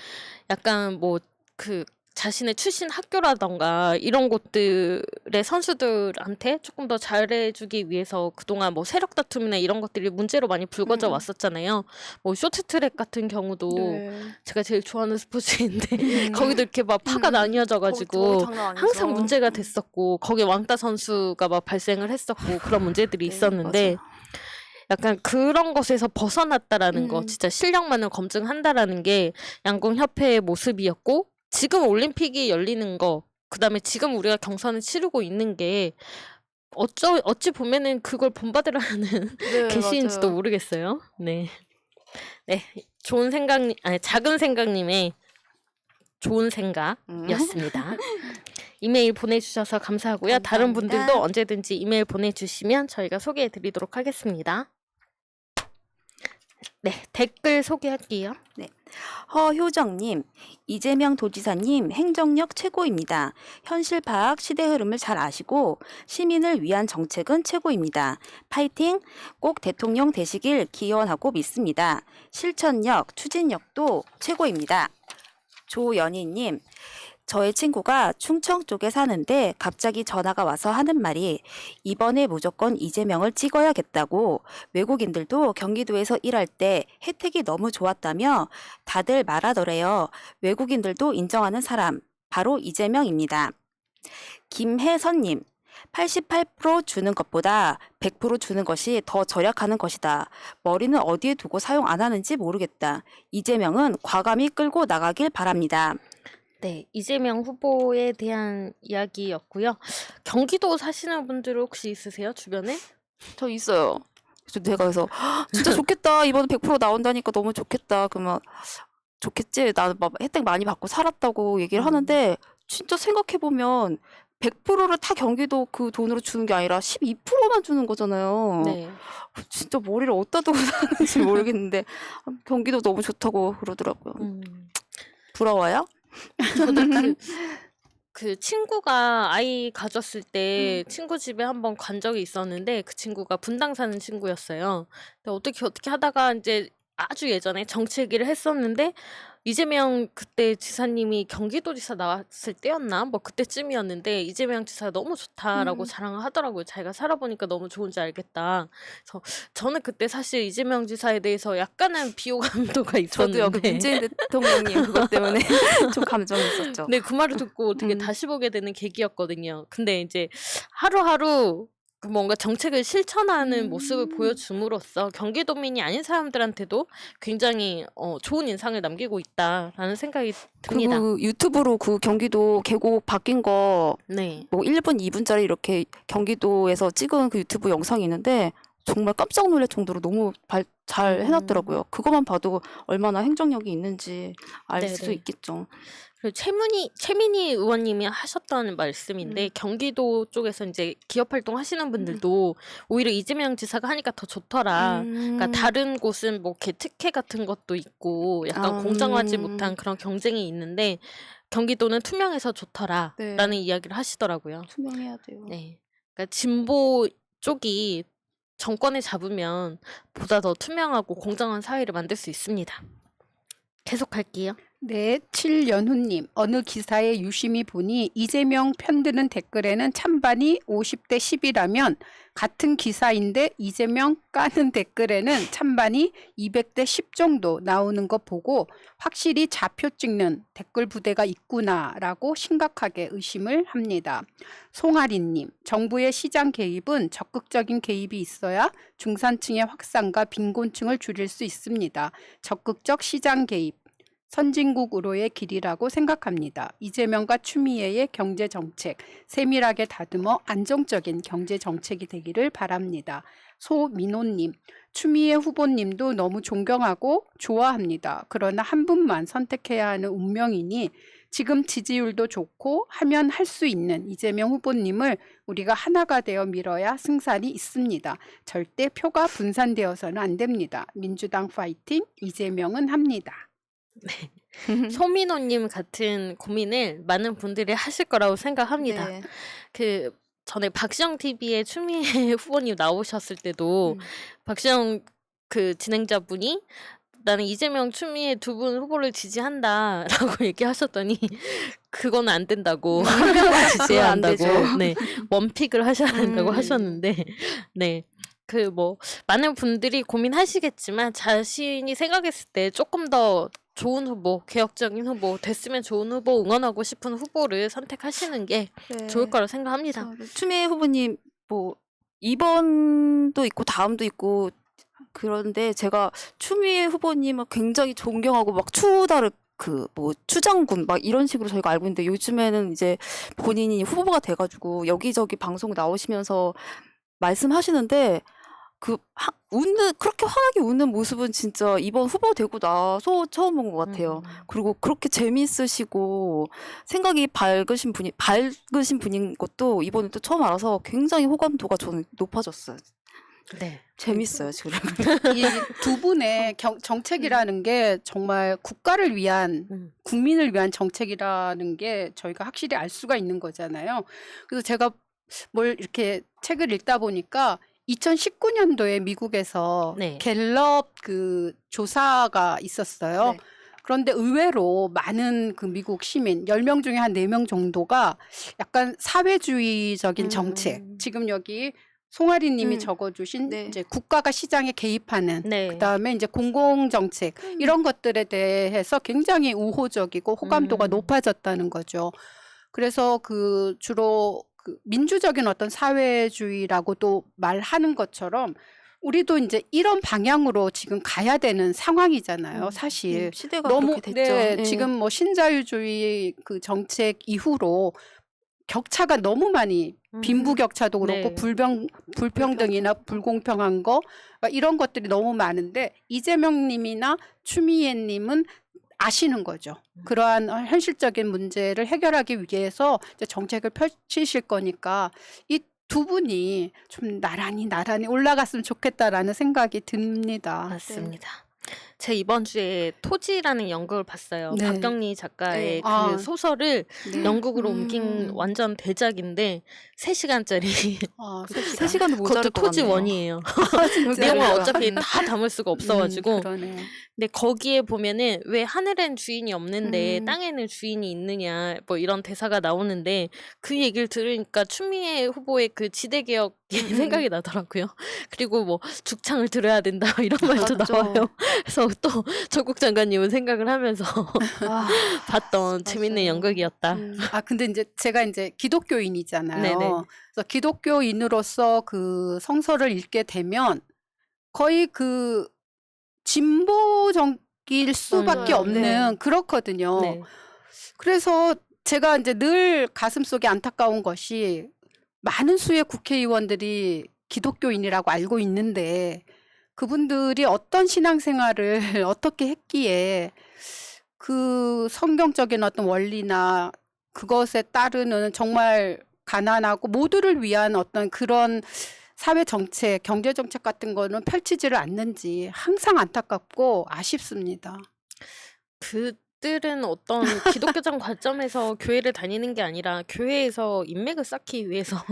Speaker 1: 약간 뭐 그 자신의 출신 학교라던가 이런 곳들의 선수들한테 조금 더 잘해주기 위해서 그동안 뭐 세력 다툼이나 이런 것들이 문제로 많이 불거져 왔었잖아요. 뭐 쇼트트랙 같은 경우도 제가 제일 좋아하는 스포츠인데 거기도 이렇게 막 파가 나뉘어져가지고
Speaker 3: 거기 장난 아니죠.
Speaker 1: 항상 문제가 됐었고 거기에 왕따 선수가 막 발생을 했었고 그런 문제들이 있었는데
Speaker 3: 맞아요.
Speaker 1: 약간 그런 것에서 벗어났다라는 거, 진짜 실력만을 검증한다라는 게 양궁협회의 모습이었고 지금 올림픽이 열리는 거, 그다음에 지금 우리가 경선을 치르고 있는 게 어찌 보면은 그걸 본받으라는
Speaker 3: 네,
Speaker 1: 계시인지도
Speaker 3: 맞아요.
Speaker 1: 모르겠어요. 네, 작은 생각님의 좋은 생각이었습니다. 이메일 보내주셔서 감사하고요. 다른
Speaker 3: 감사합니다.
Speaker 1: 분들도 언제든지 이메일 보내주시면 저희가 소개해드리도록 하겠습니다. 네, 댓글 소개할게요.
Speaker 3: 허효정님, 이재명 도지사님 행정력 최고입니다. 현실 파악, 시대 흐름을 잘 아시고 시민을 위한 정책은 최고입니다. 파이팅! 꼭 대통령 되시길 기원하고 믿습니다. 실천력, 추진력도 최고입니다. 조연희님, 저의 친구가 충청 쪽에 사는데 갑자기 전화가 와서 하는 말이 이번에 무조건 이재명을 찍어야겠다고 외국인들도 경기도에서 일할 때 혜택이 너무 좋았다며 다들 말하더래요. 외국인들도 인정하는 사람, 바로 이재명입니다. 김혜선님, 88% 주는 것보다 100% 주는 것이 더 절약하는 것이다. 머리는 어디에 두고 사용 안 하는지 모르겠다. 이재명은 과감히 끌고 나가길 바랍니다.
Speaker 1: 네, 이재명 후보에 대한 이야기였고요. 경기도 사시는 분들 혹시 있으세요, 주변에?
Speaker 3: 저 있어요. 그래서 내가 그래서 진짜 좋겠다. 이번에 100% 나온다니까 너무 좋겠다. 그러면 좋겠지. 나는 막 혜택 많이 받고 살았다고 얘기를 하는데 진짜 생각해보면 100%를 다 경기도 그 돈으로 주는 게 아니라 12%만 주는 거잖아요.
Speaker 1: 네.
Speaker 3: 진짜 머리를 어디다 두고 사는지 모르겠는데 경기도 너무 좋다고 그러더라고요. 부러워요?
Speaker 1: 저도 그 친구가 아이 가졌을 때 친구 집에 한번 간 적이 있었는데 그 친구가 분당 사는 친구였어요. 근데 어떻게 하다가 이제 아주 예전에 정치 얘기를 했었는데 이재명 그때 지사님이 경기도지사 나왔을 때였나? 뭐 그때쯤이었는데 이재명 지사가 너무 좋다라고 자랑을 하더라고요. 자기가 살아보니까 너무 좋은지 알겠다. 그래서 저는 그때 사실 이재명 지사에 대해서 약간은 비호감도가
Speaker 3: 저도요. 그
Speaker 1: 있었는데
Speaker 3: 문재인 대통령님 그것 때문에 좀 감정이 있었죠.
Speaker 1: 네, 그 말을 듣고 되게 다시 보게 되는 계기였거든요. 근데 이제 하루하루 그 뭔가 정책을 실천하는 모습을 보여줌으로써 경기도민이 아닌 사람들한테도 굉장히 좋은 인상을 남기고 있다라는 생각이 듭니다.
Speaker 3: 그리고 유튜브로 그 경기도 계곡 바뀐 거
Speaker 1: 네.
Speaker 3: 뭐 1분, 2분짜리 이렇게 경기도에서 찍은 그 유튜브 영상이 있는데 정말 깜짝 놀랄 정도로 너무 잘 해놨더라고요. 그것만 봐도 얼마나 행정력이 있는지 알 수
Speaker 1: 네네.
Speaker 3: 있겠죠.
Speaker 1: 그리고 최민희 의원님이 하셨던 말씀인데 경기도 쪽에서 이제 기업 활동 하시는 분들도 오히려 이재명 지사가 하니까 더 좋더라. 그러니까 다른 곳은 뭐 이렇게 특혜 같은 것도 있고 약간 공정하지 못한 그런 경쟁이 있는데 경기도는 투명해서 좋더라라는
Speaker 3: 네.
Speaker 1: 이야기를 하시더라고요.
Speaker 3: 투명해야 돼요.
Speaker 1: 네. 그러니까 진보 쪽이 정권을 잡으면 보다 더 투명하고 공정한 사회를 만들 수 있습니다. 계속할게요.
Speaker 2: 네, 칠연후님. 어느 기사에 유심히 보니 이재명 편드는 댓글에는 찬반이 50대 10이라면 같은 기사인데 이재명 까는 댓글에는 찬반이 200대 10 정도 나오는 거 보고 확실히 좌표 찍는 댓글 부대가 있구나라고 심각하게 의심을 합니다. 송아리님, 정부의 시장 개입은 적극적인 개입이 있어야 중산층의 확산과 빈곤층을 줄일 수 있습니다. 적극적 시장 개입. 선진국으로의 길이라고 생각합니다. 이재명과 추미애의 경제정책, 세밀하게 다듬어 안정적인 경제정책이 되기를 바랍니다. 소민호님, 추미애 후보님도 너무 존경하고 좋아합니다. 그러나 한 분만 선택해야 하는 운명이니 지금 지지율도 좋고 하면 할 수 있는 이재명 후보님을 우리가 하나가 되어 밀어야 승산이 있습니다. 절대 표가 분산되어서는 안 됩니다. 민주당 파이팅, 이재명은 합니다.
Speaker 1: 소민호님 같은 고민을 많은 분들이 하실 거라고 생각합니다.
Speaker 3: 네.
Speaker 1: 그 전에 박시영 TV에 추미애 후보님 나오셨을 때도 박시영 그 진행자분이 나는 이재명, 추미애 두 분 후보를 지지한다라고 얘기하셨더니 그건 안 된다고 한 명만 지지해야
Speaker 3: 안 되죠.
Speaker 1: 한다고 네 원픽을 하셔야 한다고 하셨는데 네. 그 뭐 많은 분들이 고민하시겠지만 자신이 생각했을 때 조금 더 좋은 후보, 개혁적인 후보, 됐으면 좋은 후보, 응원하고 싶은 후보를 선택하시는 게
Speaker 3: 네.
Speaker 1: 좋을 거라고 생각합니다.
Speaker 3: 추미애 후보님 뭐 이번도 있고 다음도 있고 그런데 제가 추미애 후보님을 굉장히 존경하고 막 추다르 그 뭐 추장군 막 이런 식으로 저희가 알고 있는데 요즘에는 이제 본인이 후보가 돼가지고 여기저기 방송 나오시면서 말씀하시는데 그렇게 환하게 웃는 모습은 진짜 이번 후보 되고 나서 처음 본 것 같아요. 그리고 그렇게 재미있으시고 생각이 밝으신 분인 것도 이번에 또 처음 알아서 굉장히 호감도가 저는 높아졌어요.
Speaker 1: 네.
Speaker 3: 재밌어요, 지금.
Speaker 2: 이 두 분의 정책이라는 게 정말 국가를 위한 국민을 위한 정책이라는 게 저희가 확실히 알 수가 있는 거잖아요. 그래서 제가 뭘 이렇게 책을 읽다 보니까 2019년도에 미국에서
Speaker 1: 네.
Speaker 2: 갤럽 그 조사가 있었어요.
Speaker 3: 네.
Speaker 2: 그런데 의외로 많은 그 미국 시민 10명 중에 한 4명 정도가 약간 사회주의적인 정책. 지금 여기 송아리 님이 적어주신
Speaker 3: 네.
Speaker 2: 이제 국가가 시장에 개입하는
Speaker 1: 네.
Speaker 2: 그다음에 이제 공공정책 이런 것들에 대해서 굉장히 우호적이고 호감도가 높아졌다는 거죠. 그래서 그 주로 그 민주적인 어떤 사회주의라고도 말하는 것처럼 우리도 이제 이런 방향으로 지금 가야 되는 상황이잖아요, 사실.
Speaker 3: 시대가
Speaker 2: 너무
Speaker 3: 그렇게 됐죠.
Speaker 2: 네,
Speaker 3: 네.
Speaker 2: 지금 뭐 신자유주의 그 정책 이후로 격차가 너무 많이 빈부격차도 그렇고
Speaker 1: 네.
Speaker 2: 불평등이나 불공평한 거 이런 것들이 너무 많은데 이재명 님이나 추미애 님은 아시는 거죠. 그러한 현실적인 문제를 해결하기 위해서 이제 정책을 펼치실 거니까 이 두 분이 좀 나란히 올라갔으면 좋겠다라는 생각이 듭니다.
Speaker 1: 맞습니다. 제 이번 주에 토지라는 연극을 봤어요.
Speaker 2: 네.
Speaker 1: 박경리 작가의
Speaker 3: 네.
Speaker 1: 그
Speaker 2: 아.
Speaker 1: 소설을
Speaker 2: 네.
Speaker 1: 영국으로 옮긴 완전 대작인데 3시간짜리.
Speaker 2: 아,
Speaker 3: 3시간도 모자랄
Speaker 1: 그것도
Speaker 3: 것
Speaker 1: 토지
Speaker 3: 같네요.
Speaker 1: 원이에요.
Speaker 2: 진짜요?
Speaker 1: 내용을 어차피 다 담을 수가 없어가지고.
Speaker 2: 그러네요.
Speaker 1: 근데 거기에 보면은 왜 하늘엔 주인이 없는데 땅에는 주인이 있느냐 뭐 이런 대사가 나오는데 그 얘기를 들으니까 추미애 후보의 그 지대개혁 생각이 나더라고요. 그리고 뭐 죽창을 들어야 된다 이런 말도
Speaker 3: 맞죠.
Speaker 1: 나와요. 그래서 또 조국 장관님은 생각을 하면서
Speaker 3: 아,
Speaker 1: 봤던 재밌는
Speaker 3: 맞아요.
Speaker 1: 연극이었다.
Speaker 2: 아, 근데 이제 제가 이제 기독교인이잖아요.
Speaker 1: 네네.
Speaker 2: 그래서 기독교인으로서 그 성서를 읽게 되면 거의 그 진보적일 수밖에
Speaker 3: 맞아요.
Speaker 2: 없는
Speaker 3: 네.
Speaker 2: 그렇거든요.
Speaker 1: 네.
Speaker 2: 그래서 제가 이제 늘 가슴속에 안타까운 것이 많은 수의 국회의원들이 기독교인이라고 알고 있는데 그분들이 어떤 신앙생활을 어떻게 했기에 그 성경적인 어떤 원리나 그것에 따르는 정말 가난하고 모두를 위한 어떤 그런 사회 정책, 경제 정책 같은 거는 펼치지를 않는지 항상 안타깝고 아쉽습니다.
Speaker 1: 그들은 어떤 기독교적 관점에서 교회를 다니는 게 아니라 교회에서 인맥을 쌓기 위해서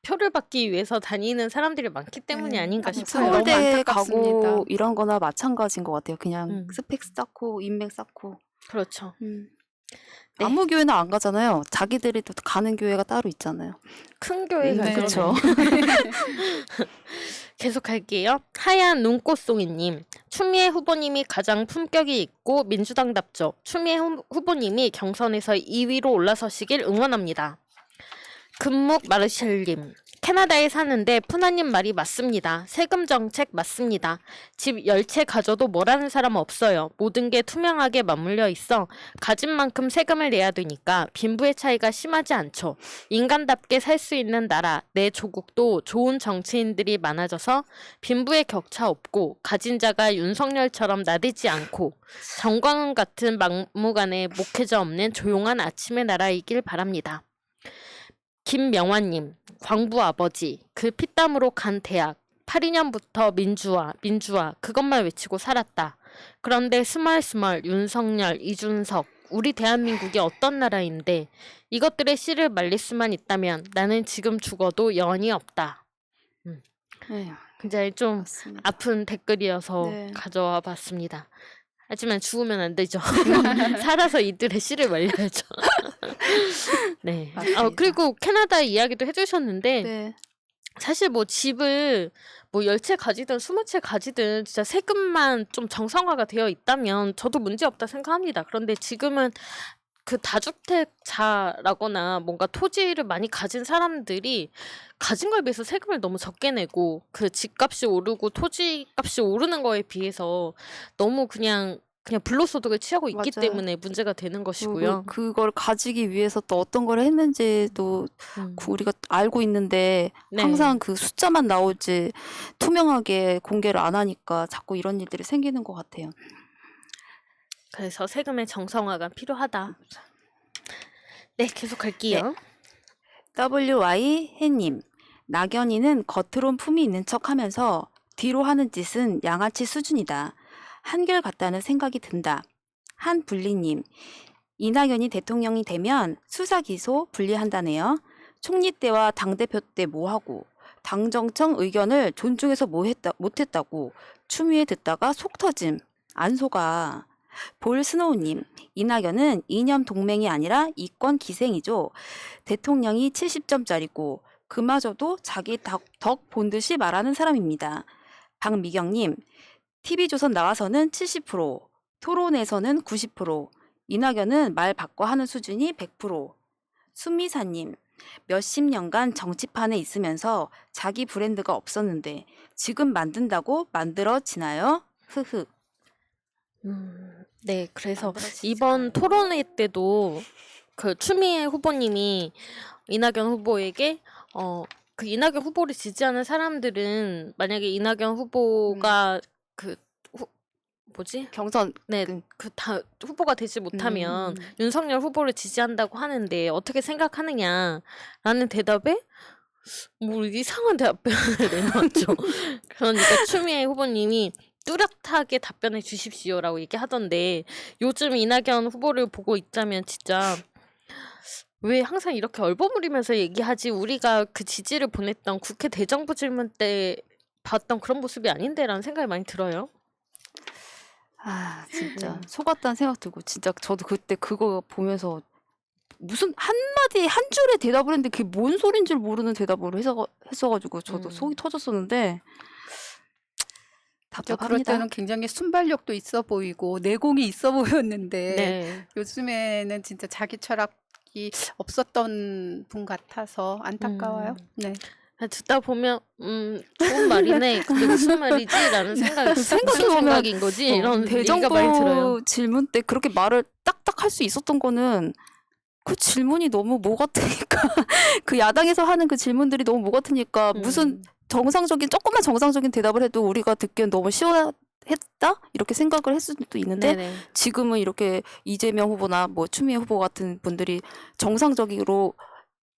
Speaker 1: 표를 받기 위해서 다니는 사람들이 많기 때문이
Speaker 2: 네,
Speaker 1: 아닌가
Speaker 2: 아무튼
Speaker 1: 싶어요.
Speaker 2: 너무
Speaker 3: 서울대
Speaker 2: 안타깝습니다.
Speaker 3: 가고 이런 거나 마찬가지인 것 같아요. 그냥
Speaker 1: 음.
Speaker 3: 스펙 쌓고 인맥 쌓고.
Speaker 1: 그렇죠. 네.
Speaker 3: 아무 교회나 안 가잖아요. 자기들이 또 가는 교회가 따로 있잖아요.
Speaker 1: 큰 교회가
Speaker 2: 네.
Speaker 3: 그렇죠.
Speaker 1: 계속 할게요. 하얀 눈꽃송이님. 추미애 후보님이 가장 품격이 있고 민주당답죠. 추미애 후보님이 경선에서 2위로 올라서시길 응원합니다. 금묵 마르셜님. 캐나다에 사는데 푸나님 말이 맞습니다. 세금 정책 맞습니다. 집 10채 가져도 뭐라는 사람 없어요. 모든 게 투명하게 맞물려 있어 가진 만큼 세금을 내야 되니까 빈부의 차이가 심하지 않죠. 인간답게 살 수 있는 나라, 내 조국도 좋은 정치인들이 많아져서 빈부의 격차 없고 가진 자가 윤석열처럼 나대지 않고 정광훈 같은 막무가내 목회자 없는 조용한 아침의 나라이길 바랍니다. 김명환님, 광부 아버지, 그 피땀으로 간 대학, 82년부터 민주화, 그것만 외치고 살았다. 그런데 스멀스멀 윤석열, 이준석, 우리 대한민국이 어떤 나라인데 이것들의 씨를 말릴 수만 있다면 나는 지금 죽어도 여한이 없다.
Speaker 3: 네,
Speaker 1: 굉장히 좀
Speaker 3: 맞습니다.
Speaker 1: 아픈 댓글이어서
Speaker 3: 네.
Speaker 1: 가져와 봤습니다. 하지만 죽으면 안 되죠. 살아서 이들의 씨를 말려야죠. 네.
Speaker 3: 맞습니다.
Speaker 1: 그리고 캐나다 이야기도 해주셨는데
Speaker 3: 네.
Speaker 1: 사실 뭐 집을 뭐 10채 가지든 20채 가지든 진짜 세금만 좀 정상화가 되어 있다면 저도 문제 없다 생각합니다. 그런데 지금은 그 다주택자라거나 뭔가 토지를 많이 가진 사람들이 가진 거에 비해서 세금을 너무 적게 내고 그 집값이 오르고 토지값이 오르는 거에 비해서 너무 그냥 불로소득을 취하고 있기
Speaker 3: 맞아요.
Speaker 1: 때문에 문제가 되는
Speaker 3: 그리고
Speaker 1: 것이고요.
Speaker 3: 그걸 가지기 위해서 또 어떤 걸 했는지도 우리가 알고 있는데
Speaker 1: 네.
Speaker 3: 항상 그 숫자만 나오지 투명하게 공개를 안 하니까 자꾸 이런 일들이 생기는 것 같아요.
Speaker 1: 그래서 세금의 정상화가 필요하다. 네, 계속 갈게요.
Speaker 3: WY 해님. 낙연이는 겉으론 품이 있는 척하면서 뒤로 하는 짓은 양아치 수준이다. 한결같다는 생각이 든다. 한불리님, 이낙연이 대통령이 되면 수사 기소 분리한다네요. 총리 때와 당대표 때 뭐하고 당정청 의견을 존중해서 못했다고 추미애 듣다가 속 터짐. 안 속아. 볼스노우님, 이낙연은 이념 동맹이 아니라 이권 기생이죠. 대통령이 70점짜리고 그마저도 자기 덕 본 듯이 말하는 사람입니다. 박미경님, TV조선 나와서는 70%, 토론에서는 90%, 이낙연은 말 바꿔 하는 수준이 100%. 순미사님, 몇십 년간 정치판에 있으면서 자기 브랜드가 없었는데 지금 만든다고 만들어지나요? 흐흐.
Speaker 1: 네, 그래서
Speaker 3: 만들어지지
Speaker 1: 이번
Speaker 3: 않아요.
Speaker 1: 토론회 때도 그 추미애 후보님이 이낙연 후보에게 그 이낙연 후보를 지지하는 사람들은 만약에 이낙연 후보가 그 뭐지?
Speaker 3: 경선
Speaker 1: 네,
Speaker 3: 그-
Speaker 1: 그 다 후보가 되지 못하면
Speaker 2: 음.
Speaker 1: 윤석열 후보를 지지한다고 하는데 어떻게 생각하느냐라는 대답에 뭐 이상한 답변을 내놨죠. 그러니까 추미애 후보님이 뚜렷하게 답변해 주십시오라고 얘기하던데 요즘 이낙연 후보를 보고 있자면 진짜 왜 항상 이렇게 얼버무리면서 얘기하지? 우리가 그 지지를 보냈던 국회 대정부 질문 때 봤던 그런 모습이 아닌데라는 생각이 많이 들어요.
Speaker 3: 아, 진짜 속았다는 생각 들고 진짜 저도 그때 그거 보면서 무슨 한마디 한 줄에 대답을 했는데 그게 뭔 소린 줄 모르는 대답을 했어가지고 저도 속이 터졌었는데
Speaker 2: 그럴
Speaker 3: 답답합니다.
Speaker 2: 때는 굉장히 순발력도 있어 보이고 내공이 있어 보였는데
Speaker 1: 네.
Speaker 2: 요즘에는 진짜 자기 철학이 없었던 분 같아서 안타까워요. 네.
Speaker 1: 듣다 보면 좋은 말이네. 근데 무슨 말이지라는 생각이 무슨
Speaker 3: 생각해보면
Speaker 1: 생각인 거지? 이런 얘기가 많이 들어요.
Speaker 3: 대정부 질문 때 그렇게 말을 딱딱 할 수 있었던 거는 그 질문이 너무 뭐 같으니까 그 야당에서 하는 그 질문들이 너무 뭐 같으니까 무슨 정상적인 조금만 정상적인 대답을 해도 우리가 듣기엔 너무 시원했다 이렇게 생각을 했을 수도 있는데
Speaker 1: 네네.
Speaker 3: 지금은 이렇게 이재명 후보나 뭐 추미애 후보 같은 분들이 정상적으로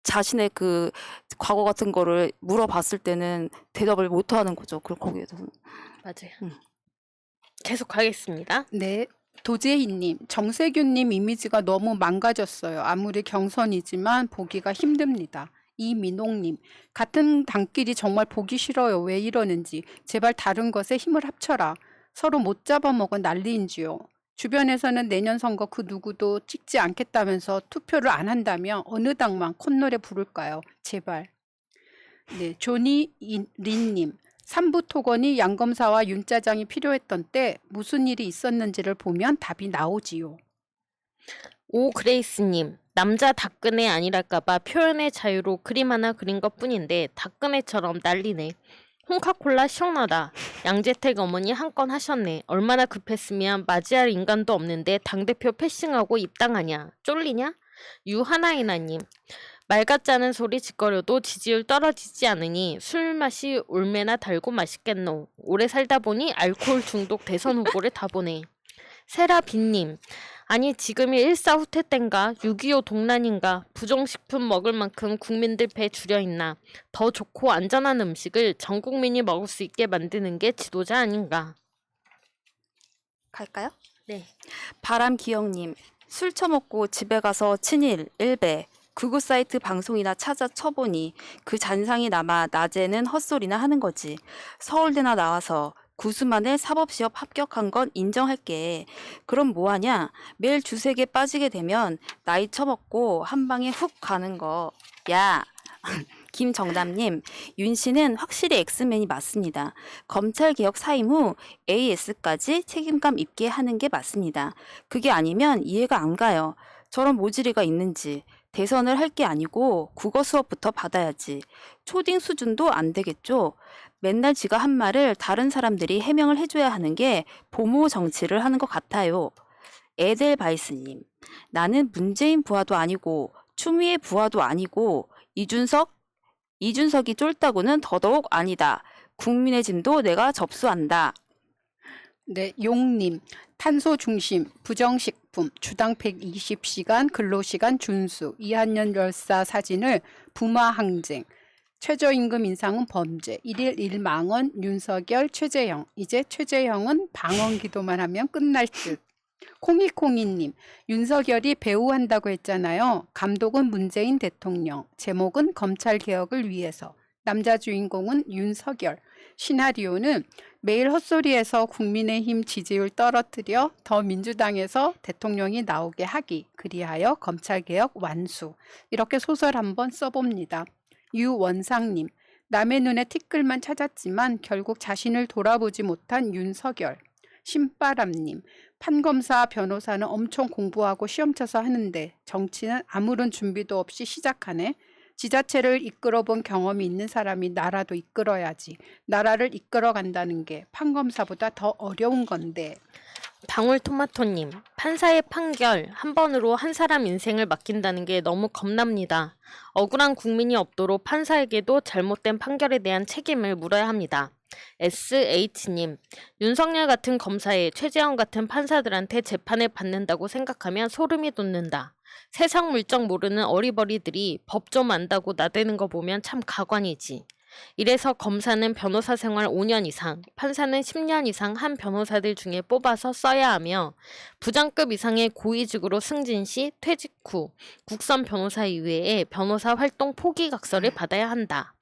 Speaker 3: 자신의 그 과거 같은 거를 물어봤을 때는 대답을 못 하는 거죠. 거기에 대해서.
Speaker 1: 맞아요. 계속 가겠습니다.
Speaker 2: 네. 도재희님, 정세균님 이미지가 너무 망가졌어요. 아무리 경선이지만 보기가 힘듭니다. 이민옥님, 같은 당끼리 정말 보기 싫어요. 왜 이러는지. 제발 다른 것에 힘을 합쳐라. 서로 못 잡아먹은 난리인지요. 주변에서는 내년 선거 그 누구도 찍지 않겠다면서 투표를 안 한다며 어느 당만 콧노래 부를까요? 제발. 네, 조니 린님. 삼부토건이 양검사와 윤짜장이 필요했던 때 무슨 일이 있었는지를 보면 답이 나오지요.
Speaker 1: 오 그레이스님, 남자 닭근혜 아니랄까봐 표현의 자유로 그림 하나 그린 것뿐인데 닭근혜처럼 난리네. 홍카콜라 시원하다. 양재택 어머니 한 건 하셨네. 얼마나 급했으면 맞이할 인간도 없는데 당대표 패싱하고 입당하냐. 쫄리냐? 유하나이나님. 말 같지 않은 소리 짓거려도 지지율 떨어지지 않으니 술 맛이 올매나 달고 맛있겠노. 오래 살다 보니 알코올 중독 대선 후보를 다 보네. 세라빈님. 아니 지금이 일사후퇴 땐가 6.25 동란인가 부정식품 먹을 만큼 국민들 배 줄여있나. 더 좋고 안전한 음식을 전 국민이 먹을 수 있게 만드는 게 지도자 아닌가.
Speaker 3: 갈까요?
Speaker 1: 네.
Speaker 3: 바람기영님, 술 처먹고 집에 가서 친일, 일배, 극우 사이트 방송이나 찾아 쳐보니 그 잔상이 남아 낮에는 헛소리나 하는 거지. 서울대나 나와서 구수만에 사법시험 합격한 건 인정할게. 그럼 뭐하냐? 매일 주색에 빠지게 되면 나이 처먹고 한 방에 훅 가는 거. 야! 김정남님, 윤 씨는 확실히 엑스맨이 맞습니다. 검찰개혁 사임 후 AS까지 책임감 있게 하는 게 맞습니다. 그게 아니면 이해가 안 가요. 저런 모질이가 있는지. 대선을 할 게 아니고 국어 수업부터 받아야지. 초딩 수준도 안 되겠죠? 맨날 지가 한 말을 다른 사람들이 해명을 해줘야 하는 게 보모 정치를 하는 것 같아요. 에델바이스님, 나는 문재인 부하도 아니고 추미애 부하도 아니고 이준석이 쫄다고는 더더욱 아니다. 국민의 짐도 내가 접수한다.
Speaker 2: 네, 용님. 탄소 중심, 부정식품, 주당 120시간 근로시간 준수, 이한년 열사 사진을 부마 항쟁, 최저임금 인상은 범죄. 1일 1만원 윤석열 최재형. 이제 최재형은 방언기도만 하면 끝날 듯. 콩이콩이님, 윤석열이 배우 한다고 했잖아요. 감독은 문재인 대통령. 제목은 검찰개혁을 위해서. 남자 주인공은 윤석열. 시나리오는 매일 헛소리에서 국민의힘 지지율 떨어뜨려 더 민주당에서 대통령이 나오게 하기. 그리하여 검찰개혁 완수. 이렇게 소설 한번 써봅니다. 유원상님, 남의 눈에 티끌만 찾았지만 결국 자신을 돌아보지 못한 윤석열. 신바람님, 판검사 변호사는 엄청 공부하고 시험 쳐서 하는데 정치는 아무런 준비도 없이 시작하네. 지자체를 이끌어본 경험이 있는 사람이 나라도 이끌어야지. 나라를 이끌어간다는 게 판검사보다 더 어려운 건데.
Speaker 1: 방울토마토님, 판사의 판결 한 번으로 한 사람 인생을 맡긴다는 게 너무 겁납니다. 억울한 국민이 없도록 판사에게도 잘못된 판결에 대한 책임을 물어야 합니다. SH님, 윤석열 같은 검사에 최재형 같은 판사들한테 재판을 받는다고 생각하면 소름이 돋는다. 세상 물정 모르는 어리버리들이 법 좀 안다고 나대는 거 보면 참 가관이지. 이래서 검사는 변호사 생활 5년 이상, 판사는 10년 이상 한 변호사들 중에 뽑아서 써야 하며 부장급 이상의 고위직으로 승진 시 퇴직 후 국선 변호사 이외에 변호사 활동 포기각서를 받아야 한다.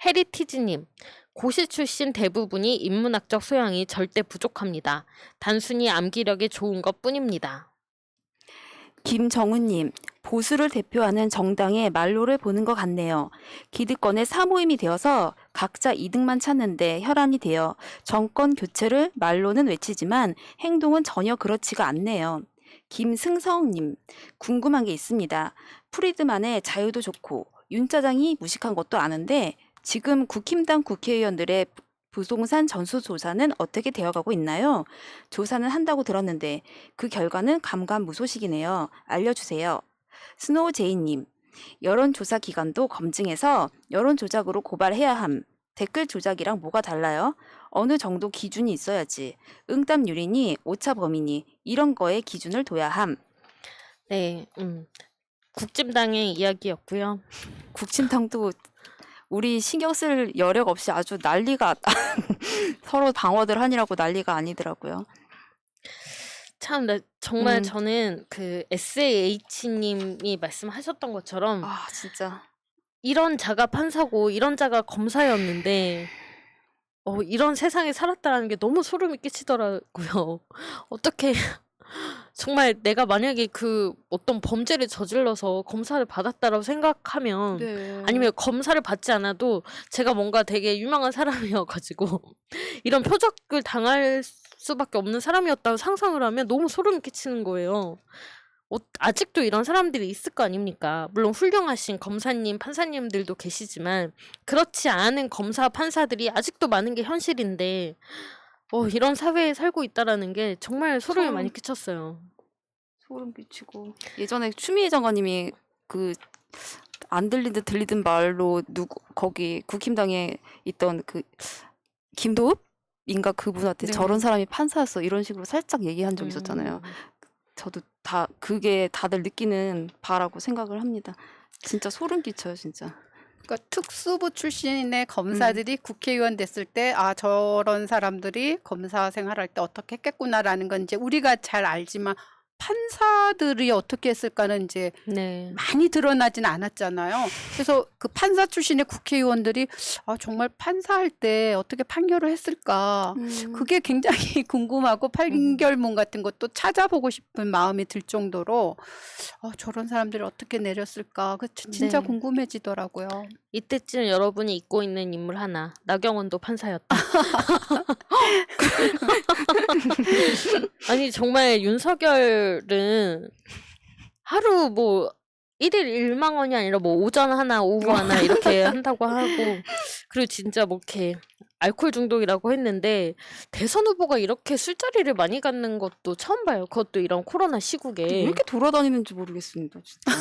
Speaker 1: 헤리티지님, 고시 출신 대부분이 인문학적 소양이 절대 부족합니다. 단순히 암기력이 좋은 것 뿐입니다.
Speaker 3: 김정우님, 보수를 대표하는 정당의 말로를 보는 것 같네요. 기득권의 사모임이 되어서 각자 이득만 찾는데 혈안이 되어 정권 교체를 말로는 외치지만 행동은 전혀 그렇지가 않네요. 김승성님, 궁금한 게 있습니다. 프리드만의 자유도 좋고 윤 짜장이 무식한 것도 아는데 지금 국힘당 국회의원들의 부동산 전수조사는 어떻게 되어가고 있나요? 조사는 한다고 들었는데 그 결과는 감감무소식이네요. 알려주세요. 스노우제이님, 여론조사 기관도 검증해서 여론조작으로 고발해야 함. 댓글 조작이랑 뭐가 달라요? 어느 정도 기준이 있어야지. 응답률이니 오차 범위니 이런 거에 기준을 둬야 함.
Speaker 1: 네, 국진당의 이야기였고요.
Speaker 3: 국힘당도 우리 신경 쓸 여력 없이 아주 난리가 서로 방어들 하니라고 난리가 아니더라고요.
Speaker 1: 참, 정말 저는 그 SAH님이 말씀하셨던 것처럼
Speaker 3: 아 진짜
Speaker 1: 이런 자가 판사고 이런 자가 검사였는데 이런 세상에 살았다라는 게 너무 소름이 끼치더라고요. 어떻게 정말 내가 만약에 그 어떤 범죄를 저질러서 검사를 받았다라고 생각하면
Speaker 3: 네.
Speaker 1: 아니면 검사를 받지 않아도 제가 뭔가 되게 유명한 사람이어가지고 이런 표적을 당할 수밖에 없는 사람이었다고 상상을 하면 너무 소름이 끼치는 거예요. 아직도 이런 사람들이 있을 거 아닙니까? 물론 훌륭하신 검사님, 판사님들도 계시지만 그렇지 않은 검사, 판사들이 아직도 많은 게 현실인데 이런 사회에 살고 있다라는 게 정말 소름이 많이 끼쳤어요.
Speaker 3: 소름 끼치고 예전에 추미애 장관님이 그 안 들리든 들리든 말로 거기 국힘당에 있던 그 김도읍인가 그분한테
Speaker 2: 네.
Speaker 3: 저런 사람이 판사였어 이런 식으로 살짝 얘기한 적 있었잖아요. 저도 다 그게 다들 느끼는 바라고 생각을 합니다. 진짜 소름 끼쳐요, 진짜.
Speaker 2: 그러니까 특수부 출신의 검사들이 국회의원 됐을 때 저런 사람들이 검사 생활할 때 어떻게 했겠구나라는 건 이제 우리가 잘 알지만 판사들이 어떻게 했을까는 이제
Speaker 1: 네.
Speaker 2: 많이 드러나진 않았잖아요. 그래서 그 판사 출신의 국회의원들이 정말 판사할 때 어떻게 판결을 했을까 그게 굉장히 궁금하고 판결문 같은 것도 찾아보고 싶은 마음이 들 정도로 저런 사람들이 어떻게 내렸을까 그 진짜
Speaker 1: 네.
Speaker 2: 궁금해지더라고요.
Speaker 1: 이때쯤 여러분이 잊고 있는 인물 하나, 나경원도 판사였다. 아니 정말 윤석열은 하루 뭐 1일 1만 원이 아니라 뭐 오전 하나 오후 하나 이렇게 한다고 하고 그리고 진짜 뭐 이렇게 알코올 중독이라고 했는데 대선 후보가 이렇게 술자리를 많이 갖는 것도 처음 봐요. 그것도 이런 코로나 시국에.
Speaker 3: 왜 이렇게 돌아다니는지 모르겠습니다, 진짜.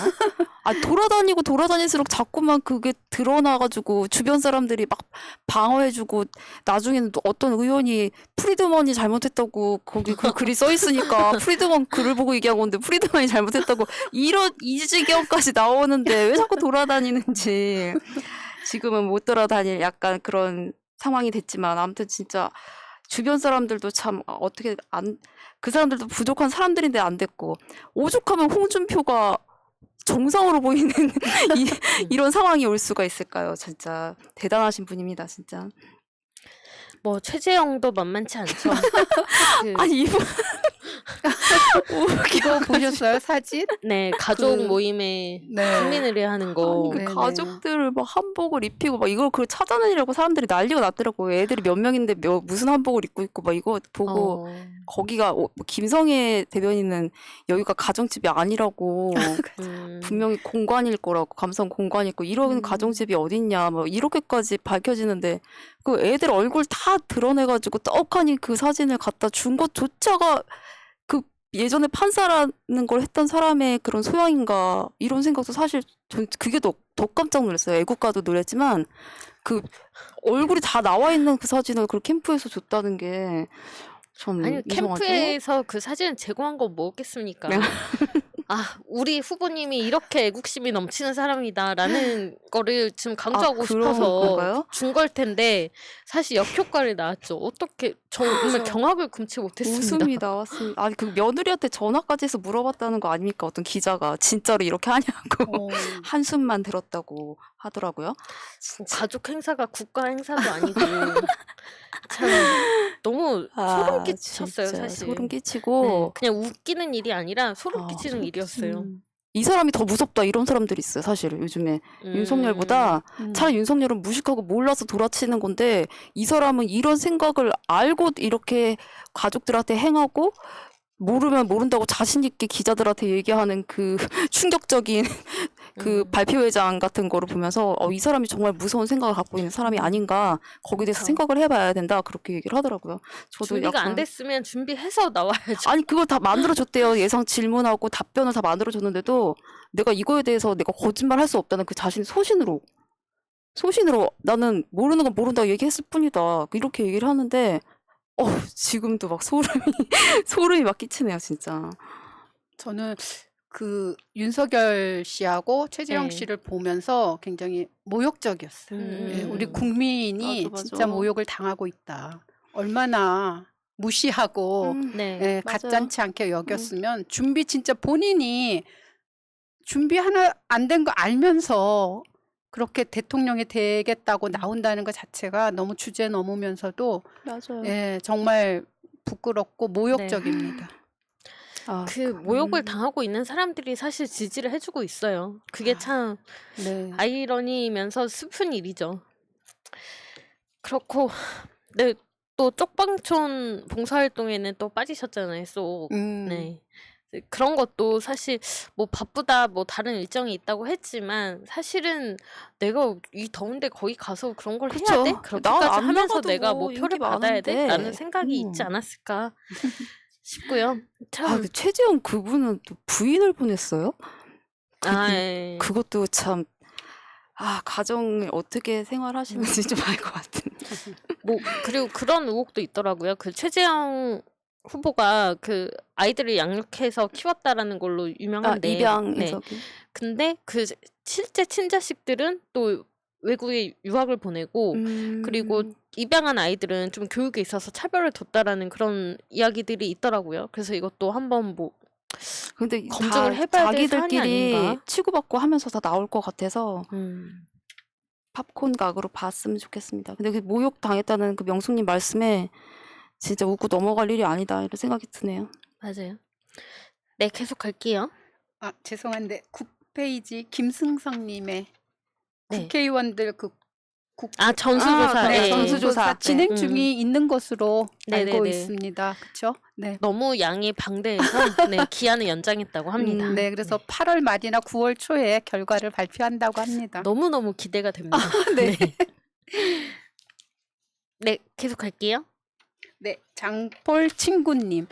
Speaker 3: 돌아다닐수록 자꾸만 그게 드러나가지고 주변 사람들이 막 방어해주고 나중에는 또 어떤 의원이 프리드먼이 잘못했다고 거기 그 글이 써 있으니까 프리드먼 글을 보고 얘기하고 있는데 프리드먼이 잘못했다고 이 지경까지 나오는데 왜 자꾸 돌아다니는지 지금은 못 돌아다닐 약간 그런 상황이 됐지만 아무튼 진짜 주변 사람들도 참 어떻게 그 사람들도 부족한 사람들인데 안 됐고 오죽하면 홍준표가 정상으로 보이는 이런 상황이 올 수가 있을까요? 진짜 대단하신 분입니다, 진짜.
Speaker 1: 뭐 최재형도 만만치 않죠. 그,
Speaker 3: 아니 이분
Speaker 2: 그거 보셨어요? 사진?
Speaker 1: 네, 가족
Speaker 2: 그-
Speaker 1: 모임에
Speaker 2: 네.
Speaker 1: 승리를 하는 거.
Speaker 3: 그
Speaker 2: 네네.
Speaker 3: 가족들을 막 한복을 입히고 막 이걸 그걸 찾아내려고 사람들이 난리가 났더라고요. 애들이 몇 명인데 무슨 한복을 입고 있고 막 이거 보고
Speaker 1: 어,
Speaker 3: 거기가 뭐 김성애 대변인은 여기가 가정집이 아니라고 분명히 공관일 거라고 감성 공관일 거 이런 가정집이 어딨냐 뭐 이렇게까지 밝혀지는데 그 애들 얼굴 다 드러내가지고 떡하니 그 사진을 갖다 준 것조차가 그 예전에 판사라는 걸 했던 사람의 그런 소양인가 이런 생각도 사실 전 그게 더 깜짝 놀랐어요. 애국가도 놀랐지만 그 얼굴이 다 나와 있는 그 사진을 그 캠프에서 줬다는 게 참
Speaker 1: 아니
Speaker 3: 이상하죠.
Speaker 1: 캠프에서 그 사진을 제공한 건 뭐겠습니까?
Speaker 3: 네.
Speaker 1: 아 우리 후보님이 이렇게 애국심이 넘치는 사람이다라는 거를 지금 강조하고
Speaker 3: 그런
Speaker 1: 싶어서
Speaker 3: 건가요?
Speaker 1: 준 걸 텐데 사실 역효과를 낳았죠. 어떻게 정말 경악을 금치 못했습니다.
Speaker 3: 웃음이 나왔습니다. 아니 그 며느리한테 전화까지 해서 물어봤다는 거 아닙니까? 어떤 기자가 진짜로 이렇게 하냐고 한숨만 들었다고 하더라고요.
Speaker 1: 가족 행사가 국가 행사도 아니고 참 너무 소름 끼쳤어요
Speaker 3: 진짜
Speaker 1: 사실.
Speaker 3: 소름
Speaker 1: 네,
Speaker 3: 끼치고
Speaker 1: 그냥 웃기는 일이 아니라 소름
Speaker 3: 아,
Speaker 1: 끼치는
Speaker 3: 소름
Speaker 1: 일이었어요.
Speaker 3: 이 사람이 더 무섭다 이런 사람들이 있어요. 사실 요즘에 윤석열보다 차라리 윤석열은 무식하고 몰라서 돌아치는 건데 이 사람은 이런 생각을 알고 이렇게 가족들한테 행하고 모르면 모른다고 자신 있게 기자들한테 얘기하는 그 충격적인 그 발표회장 같은 거를 보면서 이 사람이 정말 무서운 생각을 갖고 있는 사람이 아닌가 거기에 대해서
Speaker 1: 그쵸.
Speaker 3: 생각을 해봐야 된다 그렇게 얘기를 하더라고요. 저도
Speaker 1: 준비가
Speaker 3: 약간
Speaker 1: 안 됐으면 준비해서 나와야죠.
Speaker 3: 아니 그걸 다 만들어줬대요. 예상 질문하고 답변을 다 만들어줬는데도 내가 이거에 대해서 내가 거짓말 할 수 없다는 그 자신 소신으로 나는 모르는 건 모른다고 얘기했을 뿐이다. 이렇게 얘기를 하는데 지금도 막 소름이 막 끼치네요, 진짜.
Speaker 2: 저는 그 윤석열 씨하고 최재형
Speaker 1: 네.
Speaker 2: 씨를 보면서 굉장히 모욕적이었어요. 예, 우리 국민이
Speaker 3: 맞아.
Speaker 2: 진짜 모욕을 당하고 있다. 얼마나 무시하고
Speaker 1: 네.
Speaker 2: 예,
Speaker 3: 맞아요.
Speaker 2: 가짠치 않게 여겼으면 준비 진짜 본인이 준비 하나 안 된 거 알면서 그렇게 대통령이 되겠다고 나온다는 것 자체가 너무 주제 넘으면서도
Speaker 3: 맞아요.
Speaker 2: 예, 정말 부끄럽고 모욕적입니다.
Speaker 1: 그 모욕을 당하고 있는 사람들이 사실 지지를 해주고 있어요. 그게 참
Speaker 2: 네.
Speaker 1: 아이러니면서 슬픈 일이죠. 그렇고 네, 또 쪽방촌 봉사활동에는 또 빠지셨잖아요. 쏙. 네. 그런 것도 사실 뭐 바쁘다 뭐 다른 일정이 있다고 했지만 사실은 내가 이 더운데 거기 가서 그런 걸 해야
Speaker 3: 그쵸.
Speaker 1: 돼?
Speaker 3: 난
Speaker 1: 그렇게까지
Speaker 3: 안
Speaker 1: 하면서
Speaker 3: 나가도
Speaker 1: 내가
Speaker 3: 뭐
Speaker 1: 뭐 표를
Speaker 3: 인기
Speaker 1: 받아야 돼?
Speaker 3: 많은데.
Speaker 1: 라는 생각이 있지 않았을까 싶고요. 참
Speaker 3: 그 최재형 그분은 또 부인을 보냈어요?
Speaker 1: 예.
Speaker 3: 그것도 참 가정을 어떻게 생활하시는지 좀 알 것 같은.
Speaker 1: 뭐 그리고 그런 의혹도 있더라고요. 그 최재형 후보가 그 아이들을 양육해서 키웠다라는 걸로 유명한데
Speaker 3: 입양해서.
Speaker 1: 근데 그 실제 친자식들은 또 외국에 유학을 보내고 그리고 입양한 아이들은 좀 교육에 있어서 차별을 뒀다라는 그런 이야기들이 있더라고요. 그래서 이것도 한번 뭐
Speaker 3: 근데
Speaker 1: 검증을 해봐야 될 사안이
Speaker 3: 자기들끼리
Speaker 1: 아닌가?
Speaker 3: 치고받고 하면서 다 나올 것 같아서
Speaker 1: 음.
Speaker 3: 팝콘 각으로 봤으면 좋겠습니다. 근데 그 모욕 당했다는 그 명숙님 말씀에 진짜 웃고 넘어갈 일이 아니다 이런 생각이 드네요.
Speaker 1: 맞아요. 네, 계속 갈게요.
Speaker 2: 아, 죄송한데 9페이지 김승성님의
Speaker 1: 네.
Speaker 2: 국회의원들
Speaker 1: 전수조사.
Speaker 3: 그래,
Speaker 1: 예.
Speaker 3: 전수조사.
Speaker 2: 진행
Speaker 1: 네.
Speaker 2: 중이 있는 것으로 알고
Speaker 1: 네네네.
Speaker 2: 있습니다. 그렇죠? 네.
Speaker 1: 너무 양이 방대해서 네, 기한을 연장했다고 합니다.
Speaker 2: 네, 그래서 8월 말이나 9월 초에 결과를 발표한다고 합니다.
Speaker 1: 너무너무 기대가 됩니다.
Speaker 2: 네.
Speaker 1: 네, 계속 갈게요.
Speaker 2: 네, 장폴 친구님.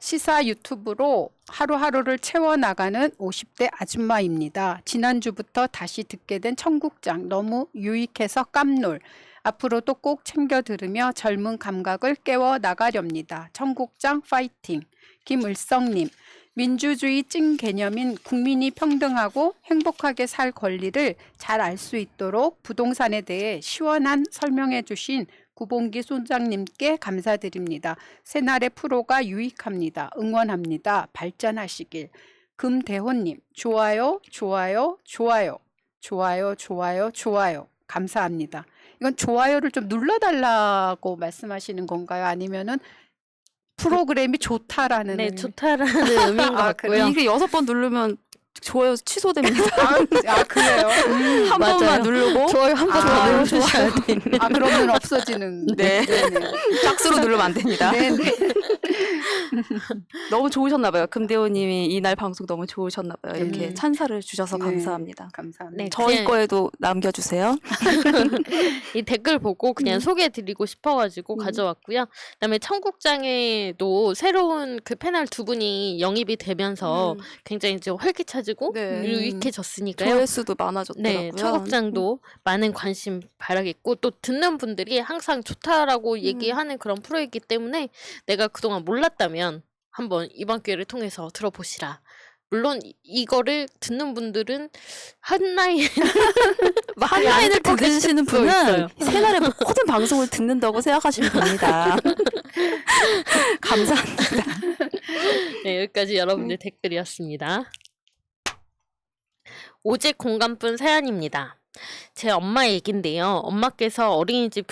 Speaker 2: 시사 유튜브로 하루하루를 채워나가는 50대 아줌마입니다. 지난주부터 다시 듣게 된 청국장 너무 유익해서 깜놀. 앞으로도 꼭 챙겨 들으며 젊은 감각을 깨워 나가렵니다. 청국장 파이팅. 김을성님. 민주주의 찐 개념인 국민이 평등하고 행복하게 살 권리를 잘 알 수 있도록 부동산에 대해 시원한 설명해 주신 구봉기 소장님께 감사드립니다. 새날의 프로가 유익합니다. 응원합니다. 발전하시길. 금대호님, 좋아요, 좋아요, 좋아요, 좋아요, 좋아요, 좋아요. 감사합니다. 이건 좋아요를 좀 눌러달라고 말씀하시는 건가요? 아니면은 프로그램이 좋다라는
Speaker 1: 네,
Speaker 2: 의미?
Speaker 1: 좋다라는 의미인 것
Speaker 2: 아,
Speaker 1: 같고요.
Speaker 3: 이게 6번 누르면 좋아요 취소됩니다.
Speaker 2: 그래요?
Speaker 3: 한
Speaker 1: 맞아요.
Speaker 3: 번만 누르고
Speaker 1: 좋아요 한 번 더
Speaker 2: 아,
Speaker 1: 눌러주셔야 돼요.
Speaker 2: 아, 그러면 없어지는.
Speaker 3: 네.
Speaker 2: 네네.
Speaker 3: 짝수로 누르면 안 됩니다.
Speaker 2: 네네.
Speaker 3: 너무 좋으셨나 봐요. 금대호님이 이날 방송 너무 좋으셨나 봐요. 이렇게
Speaker 2: 네.
Speaker 3: 찬사를 주셔서
Speaker 2: 네.
Speaker 3: 감사합니다.
Speaker 2: 감사합니다.
Speaker 1: 네,
Speaker 3: 저희
Speaker 1: 그냥
Speaker 3: 거에도 남겨주세요.
Speaker 1: 이 댓글 보고 그냥 소개해드리고 싶어가지고 가져왔고요. 그다음에 청국장에도 새로운 그 패널 두 분이 영입이 되면서 굉장히 이제 활기차지고
Speaker 3: 네.
Speaker 1: 유익해졌으니까요.
Speaker 3: 조회수도 많아졌더라고요.
Speaker 1: 네, 청국장도 많은 관심 바라겠고 또 듣는 분들이 항상 좋다라고 얘기하는 그런 프로이기 때문에 내가 그동안 몰랐다면 한번 이번 기회를 통해서 들어보시라. 물론 이거를 듣는 분들은 한나인
Speaker 3: 한라인을 들으시는 분은
Speaker 1: 있어요.
Speaker 3: 새날의 모든 방송을 듣는다고 생각하시면 됩니다. 감사합니다.
Speaker 1: 네, 여기까지 여러분들 댓글이었습니다. 오직 공감뿐 사연입니다. 제 엄마 얘긴데요. 엄마께서 어린이집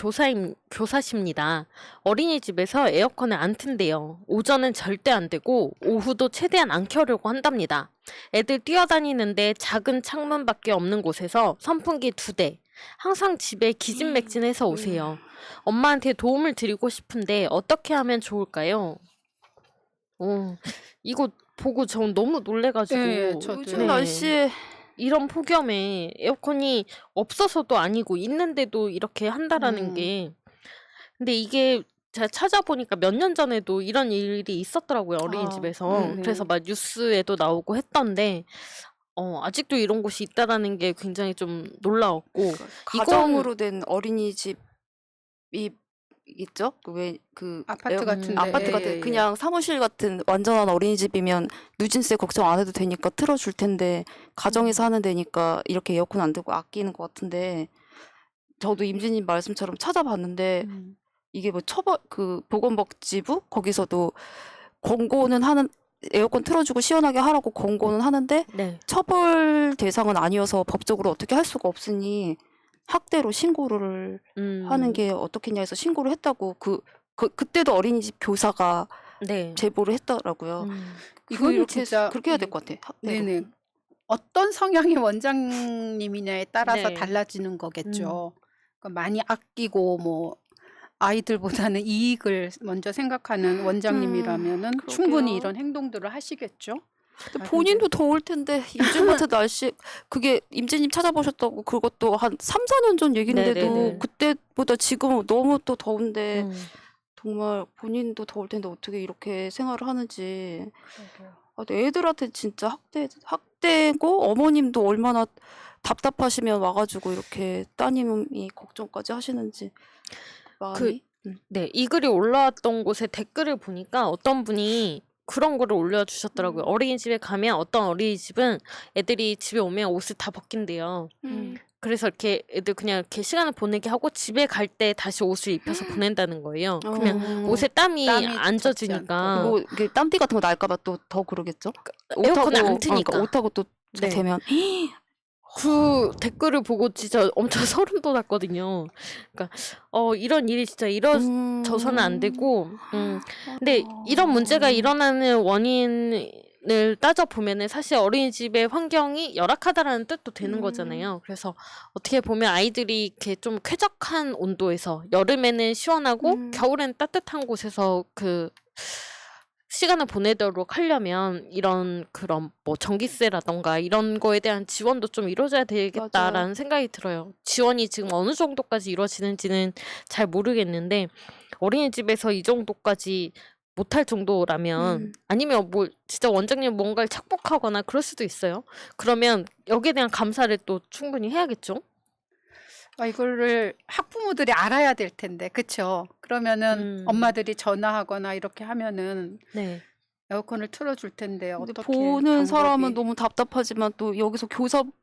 Speaker 1: 교사십니다. 어린이집에서 에어컨을 안 튼대요. 오전은 절대 안 되고 오후도 최대한 안 켜려고 한답니다. 애들 뛰어다니는데 작은 창문밖에 없는 곳에서 선풍기 2대. 항상 집에 기진맥진해서 오세요. 엄마한테 도움을 드리고 싶은데 어떻게 하면 좋을까요? 이거 보고 전 너무 놀래가지고
Speaker 2: 네, 저도요.
Speaker 3: 요즘 날씨에
Speaker 1: 이런 폭염에 에어컨이 없어서도 아니고 있는데도 이렇게 한다라는 게 근데 이게 제가 찾아보니까 몇 년 전에도 이런 일이 있었더라고요 어린이집에서
Speaker 2: 네.
Speaker 1: 그래서 막 뉴스에도 나오고 했던데 아직도 이런 곳이 있다라는 게 굉장히 좀 놀라웠고
Speaker 3: 가정으로 된 어린이집이 있죠?
Speaker 2: 아파트 같은데.
Speaker 3: 아파트 같은 그냥 사무실 같은 완전한 어린이집이면 누진세 걱정 안 해도 되니까 틀어줄 텐데 가정에서 하는 데니까 이렇게 에어컨 안 되고 아끼는 것 같은데 저도 임진님 말씀처럼 찾아봤는데 이게 뭐 보건복지부 거기서도 권고는 하는 에어컨 틀어주고 시원하게 하라고 권고는 하는데
Speaker 1: 네.
Speaker 3: 처벌 대상은 아니어서 법적으로 어떻게 할 수가 없으니 학대로 신고를 하는 게 어떻겠냐 해서 신고를 했다고 그때도 어린이집 교사가
Speaker 1: 네.
Speaker 3: 제보를 했더라고요.
Speaker 2: 이거는
Speaker 3: 이렇게
Speaker 2: 진짜
Speaker 3: 그렇게 해야 될 것 같아. 학대로.
Speaker 2: 네네. 어떤 성향의 원장님이냐에 따라서
Speaker 1: 네.
Speaker 2: 달라지는 거겠죠. 그러니까 많이 아끼고 뭐 아이들보다는 이익을 먼저 생각하는 원장님이라면은
Speaker 3: 그러게요.
Speaker 2: 충분히 이런 행동들을 하시겠죠.
Speaker 3: 근데 본인도 더울 텐데 요즘 같은 날씨 그게 임재님 찾아보셨다고 그것도 한 3, 4년 전 얘긴데도
Speaker 1: 네네네.
Speaker 3: 그때보다 지금은 너무 또 더운데
Speaker 1: 음.
Speaker 3: 정말 본인도 더울 텐데 어떻게 이렇게 생활을 하는지 근데 애들한테 진짜 학대고 어머님도 얼마나 답답하시면 와가지고 이렇게 따님이 걱정까지 하시는지 마음이
Speaker 1: 네, 이 글이 올라왔던 곳에 댓글을 보니까 어떤 분이 그런 거를 올려주셨더라고요. 어린이집에 가면 어떤 어린이집은 애들이 집에 오면 옷을 다 벗긴대요. 그래서 이렇게 애들 그냥 이렇게 시간을 보내게 하고 집에 갈 때 다시 옷을 입혀서 보낸다는 거예요. 그러면 옷에 땀이 안
Speaker 2: 젖지
Speaker 1: 젖으니까
Speaker 3: 뭐 이게 땀띠 같은 거 날까봐 또 더 그러겠죠?
Speaker 1: 에어컨을 안
Speaker 3: 그러니까
Speaker 1: 트니까.
Speaker 3: 옷하고 또
Speaker 1: 네.
Speaker 3: 되면
Speaker 1: 그 댓글을 보고 진짜 엄청 소름 돋았거든요. 그러니까 이런 일이 진짜 이뤄져서는 안 되고 근데 이런 문제가 일어나는 원인을 따져 보면은 사실 어린이집의 환경이 열악하다라는 뜻도 되는 거잖아요. 그래서 어떻게 보면 아이들이 이렇게 좀 쾌적한 온도에서 여름에는 시원하고 겨울에는 따뜻한 곳에서 그 시간을 보내도록 하려면 이런 그런 뭐 전기세라던가 이런 거에 대한 지원도 좀 이루어져야 되겠다라는
Speaker 3: 맞아요.
Speaker 1: 생각이 들어요. 지원이 지금 어느 정도까지 이루어지는지는 잘 모르겠는데 어린이집에서 이 정도까지 못할 정도라면 아니면 뭐 진짜 원장님 뭔가를 착복하거나 그럴 수도 있어요. 그러면 여기에 대한 감사를 또 충분히 해야겠죠.
Speaker 2: 이거를 학부모들이 알아야 될 텐데, 그쵸? 그러면은 엄마들이 전화하거나 이렇게 하면은
Speaker 1: 네.
Speaker 2: 에어컨을 틀어줄 텐데
Speaker 3: 근데
Speaker 2: 어떻게
Speaker 3: 보는 사람은
Speaker 2: 방법이.
Speaker 3: 너무 답답하지만 또 여기서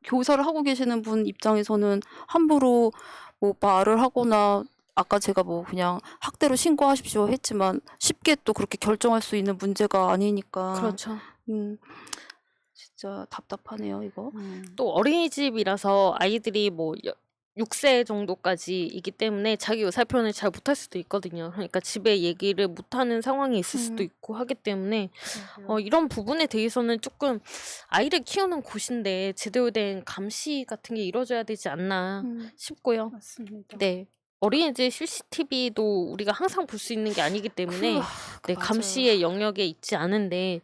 Speaker 3: 교사를 하고 계시는 분 입장에서는 함부로 뭐 말을 하거나 아까 제가 뭐 그냥 학대로 신고하십시오 했지만 쉽게 또 그렇게 결정할 수 있는 문제가 아니니까
Speaker 1: 그렇죠.
Speaker 3: 진짜 답답하네요, 이거.
Speaker 1: 또 어린이집이라서 아이들이 뭐 6세 정도까지이기 때문에 자기 의사 표현을 잘 못할 수도 있거든요. 그러니까 집에 얘기를 못하는 상황이 있을 수도 있고 하기 때문에 이런 부분에 대해서는 조금 아이를 키우는 곳인데 제대로 된 감시 같은 게 이루어져야 되지 않나 싶고요.
Speaker 2: 맞습니다.
Speaker 1: 네. 어린이집 CCTV도 우리가 항상 볼 수 있는 게 아니기 때문에 네,
Speaker 3: 맞아요.
Speaker 1: 감시의 영역에 있지 않은데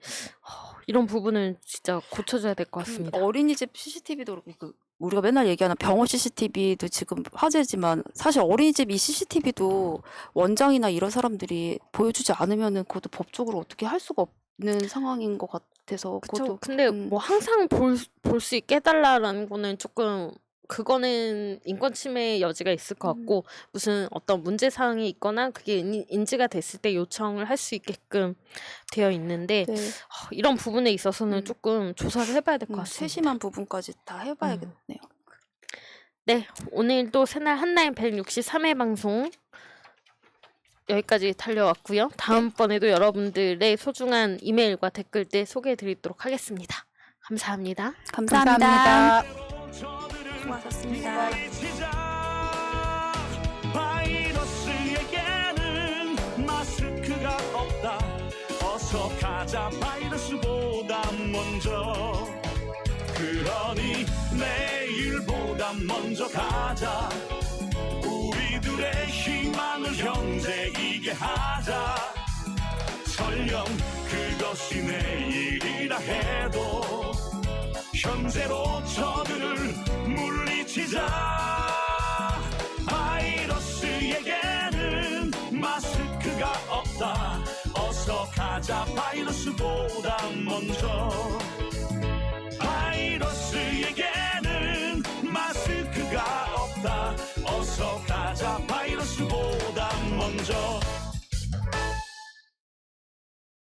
Speaker 1: 이런 부분은 진짜 고쳐줘야 될 것 같습니다.
Speaker 3: 어린이집 CCTV도 그렇고 우리가 맨날 얘기하는 병원 CCTV도 지금 화제지만 사실 어린이집 이 CCTV도 원장이나 이런 사람들이 보여주지 않으면은 그것도 법적으로 어떻게 할 수가 없는 상황인 것 같아서
Speaker 1: 그쵸.
Speaker 3: 그것도
Speaker 1: 근데 뭐 항상 볼 수 있게 해달라는 거는 조금 그거는 인권 침해의 여지가 있을 것 같고 무슨 어떤 문제 사항이 있거나 그게 인지가 됐을 때 요청을 할 수 있게끔 되어 있는데
Speaker 3: 네.
Speaker 1: 이런 부분에 있어서는 조금 조사를 해봐야 될 것 같습니다.
Speaker 3: 세심한 부분까지 다 해봐야겠네요.
Speaker 1: 네, 오늘도 새날 한라인 163회 방송 여기까지 달려왔고요. 다음번에도 여러분들의 소중한 이메일과 댓글들 소개해드리도록 하겠습니다. 감사합니다.
Speaker 3: 감사합니다.
Speaker 4: 수고하셨습니다.
Speaker 5: 바이러스에게는 마스크가 없다. 어서 가자 바이러스보다 먼저. 그러니 내일보다 먼저 가자. 우리들의 희망을 형제이게 하자. 설령 그것이 내일이라 해도 현재로 저들을 물리치자. 바이러스에게는 마스크가 없다. 어서 가자 바이러스보다 먼저. 바이러스에게는 마스크가 없다. 어서 가자 바이러스보다 먼저.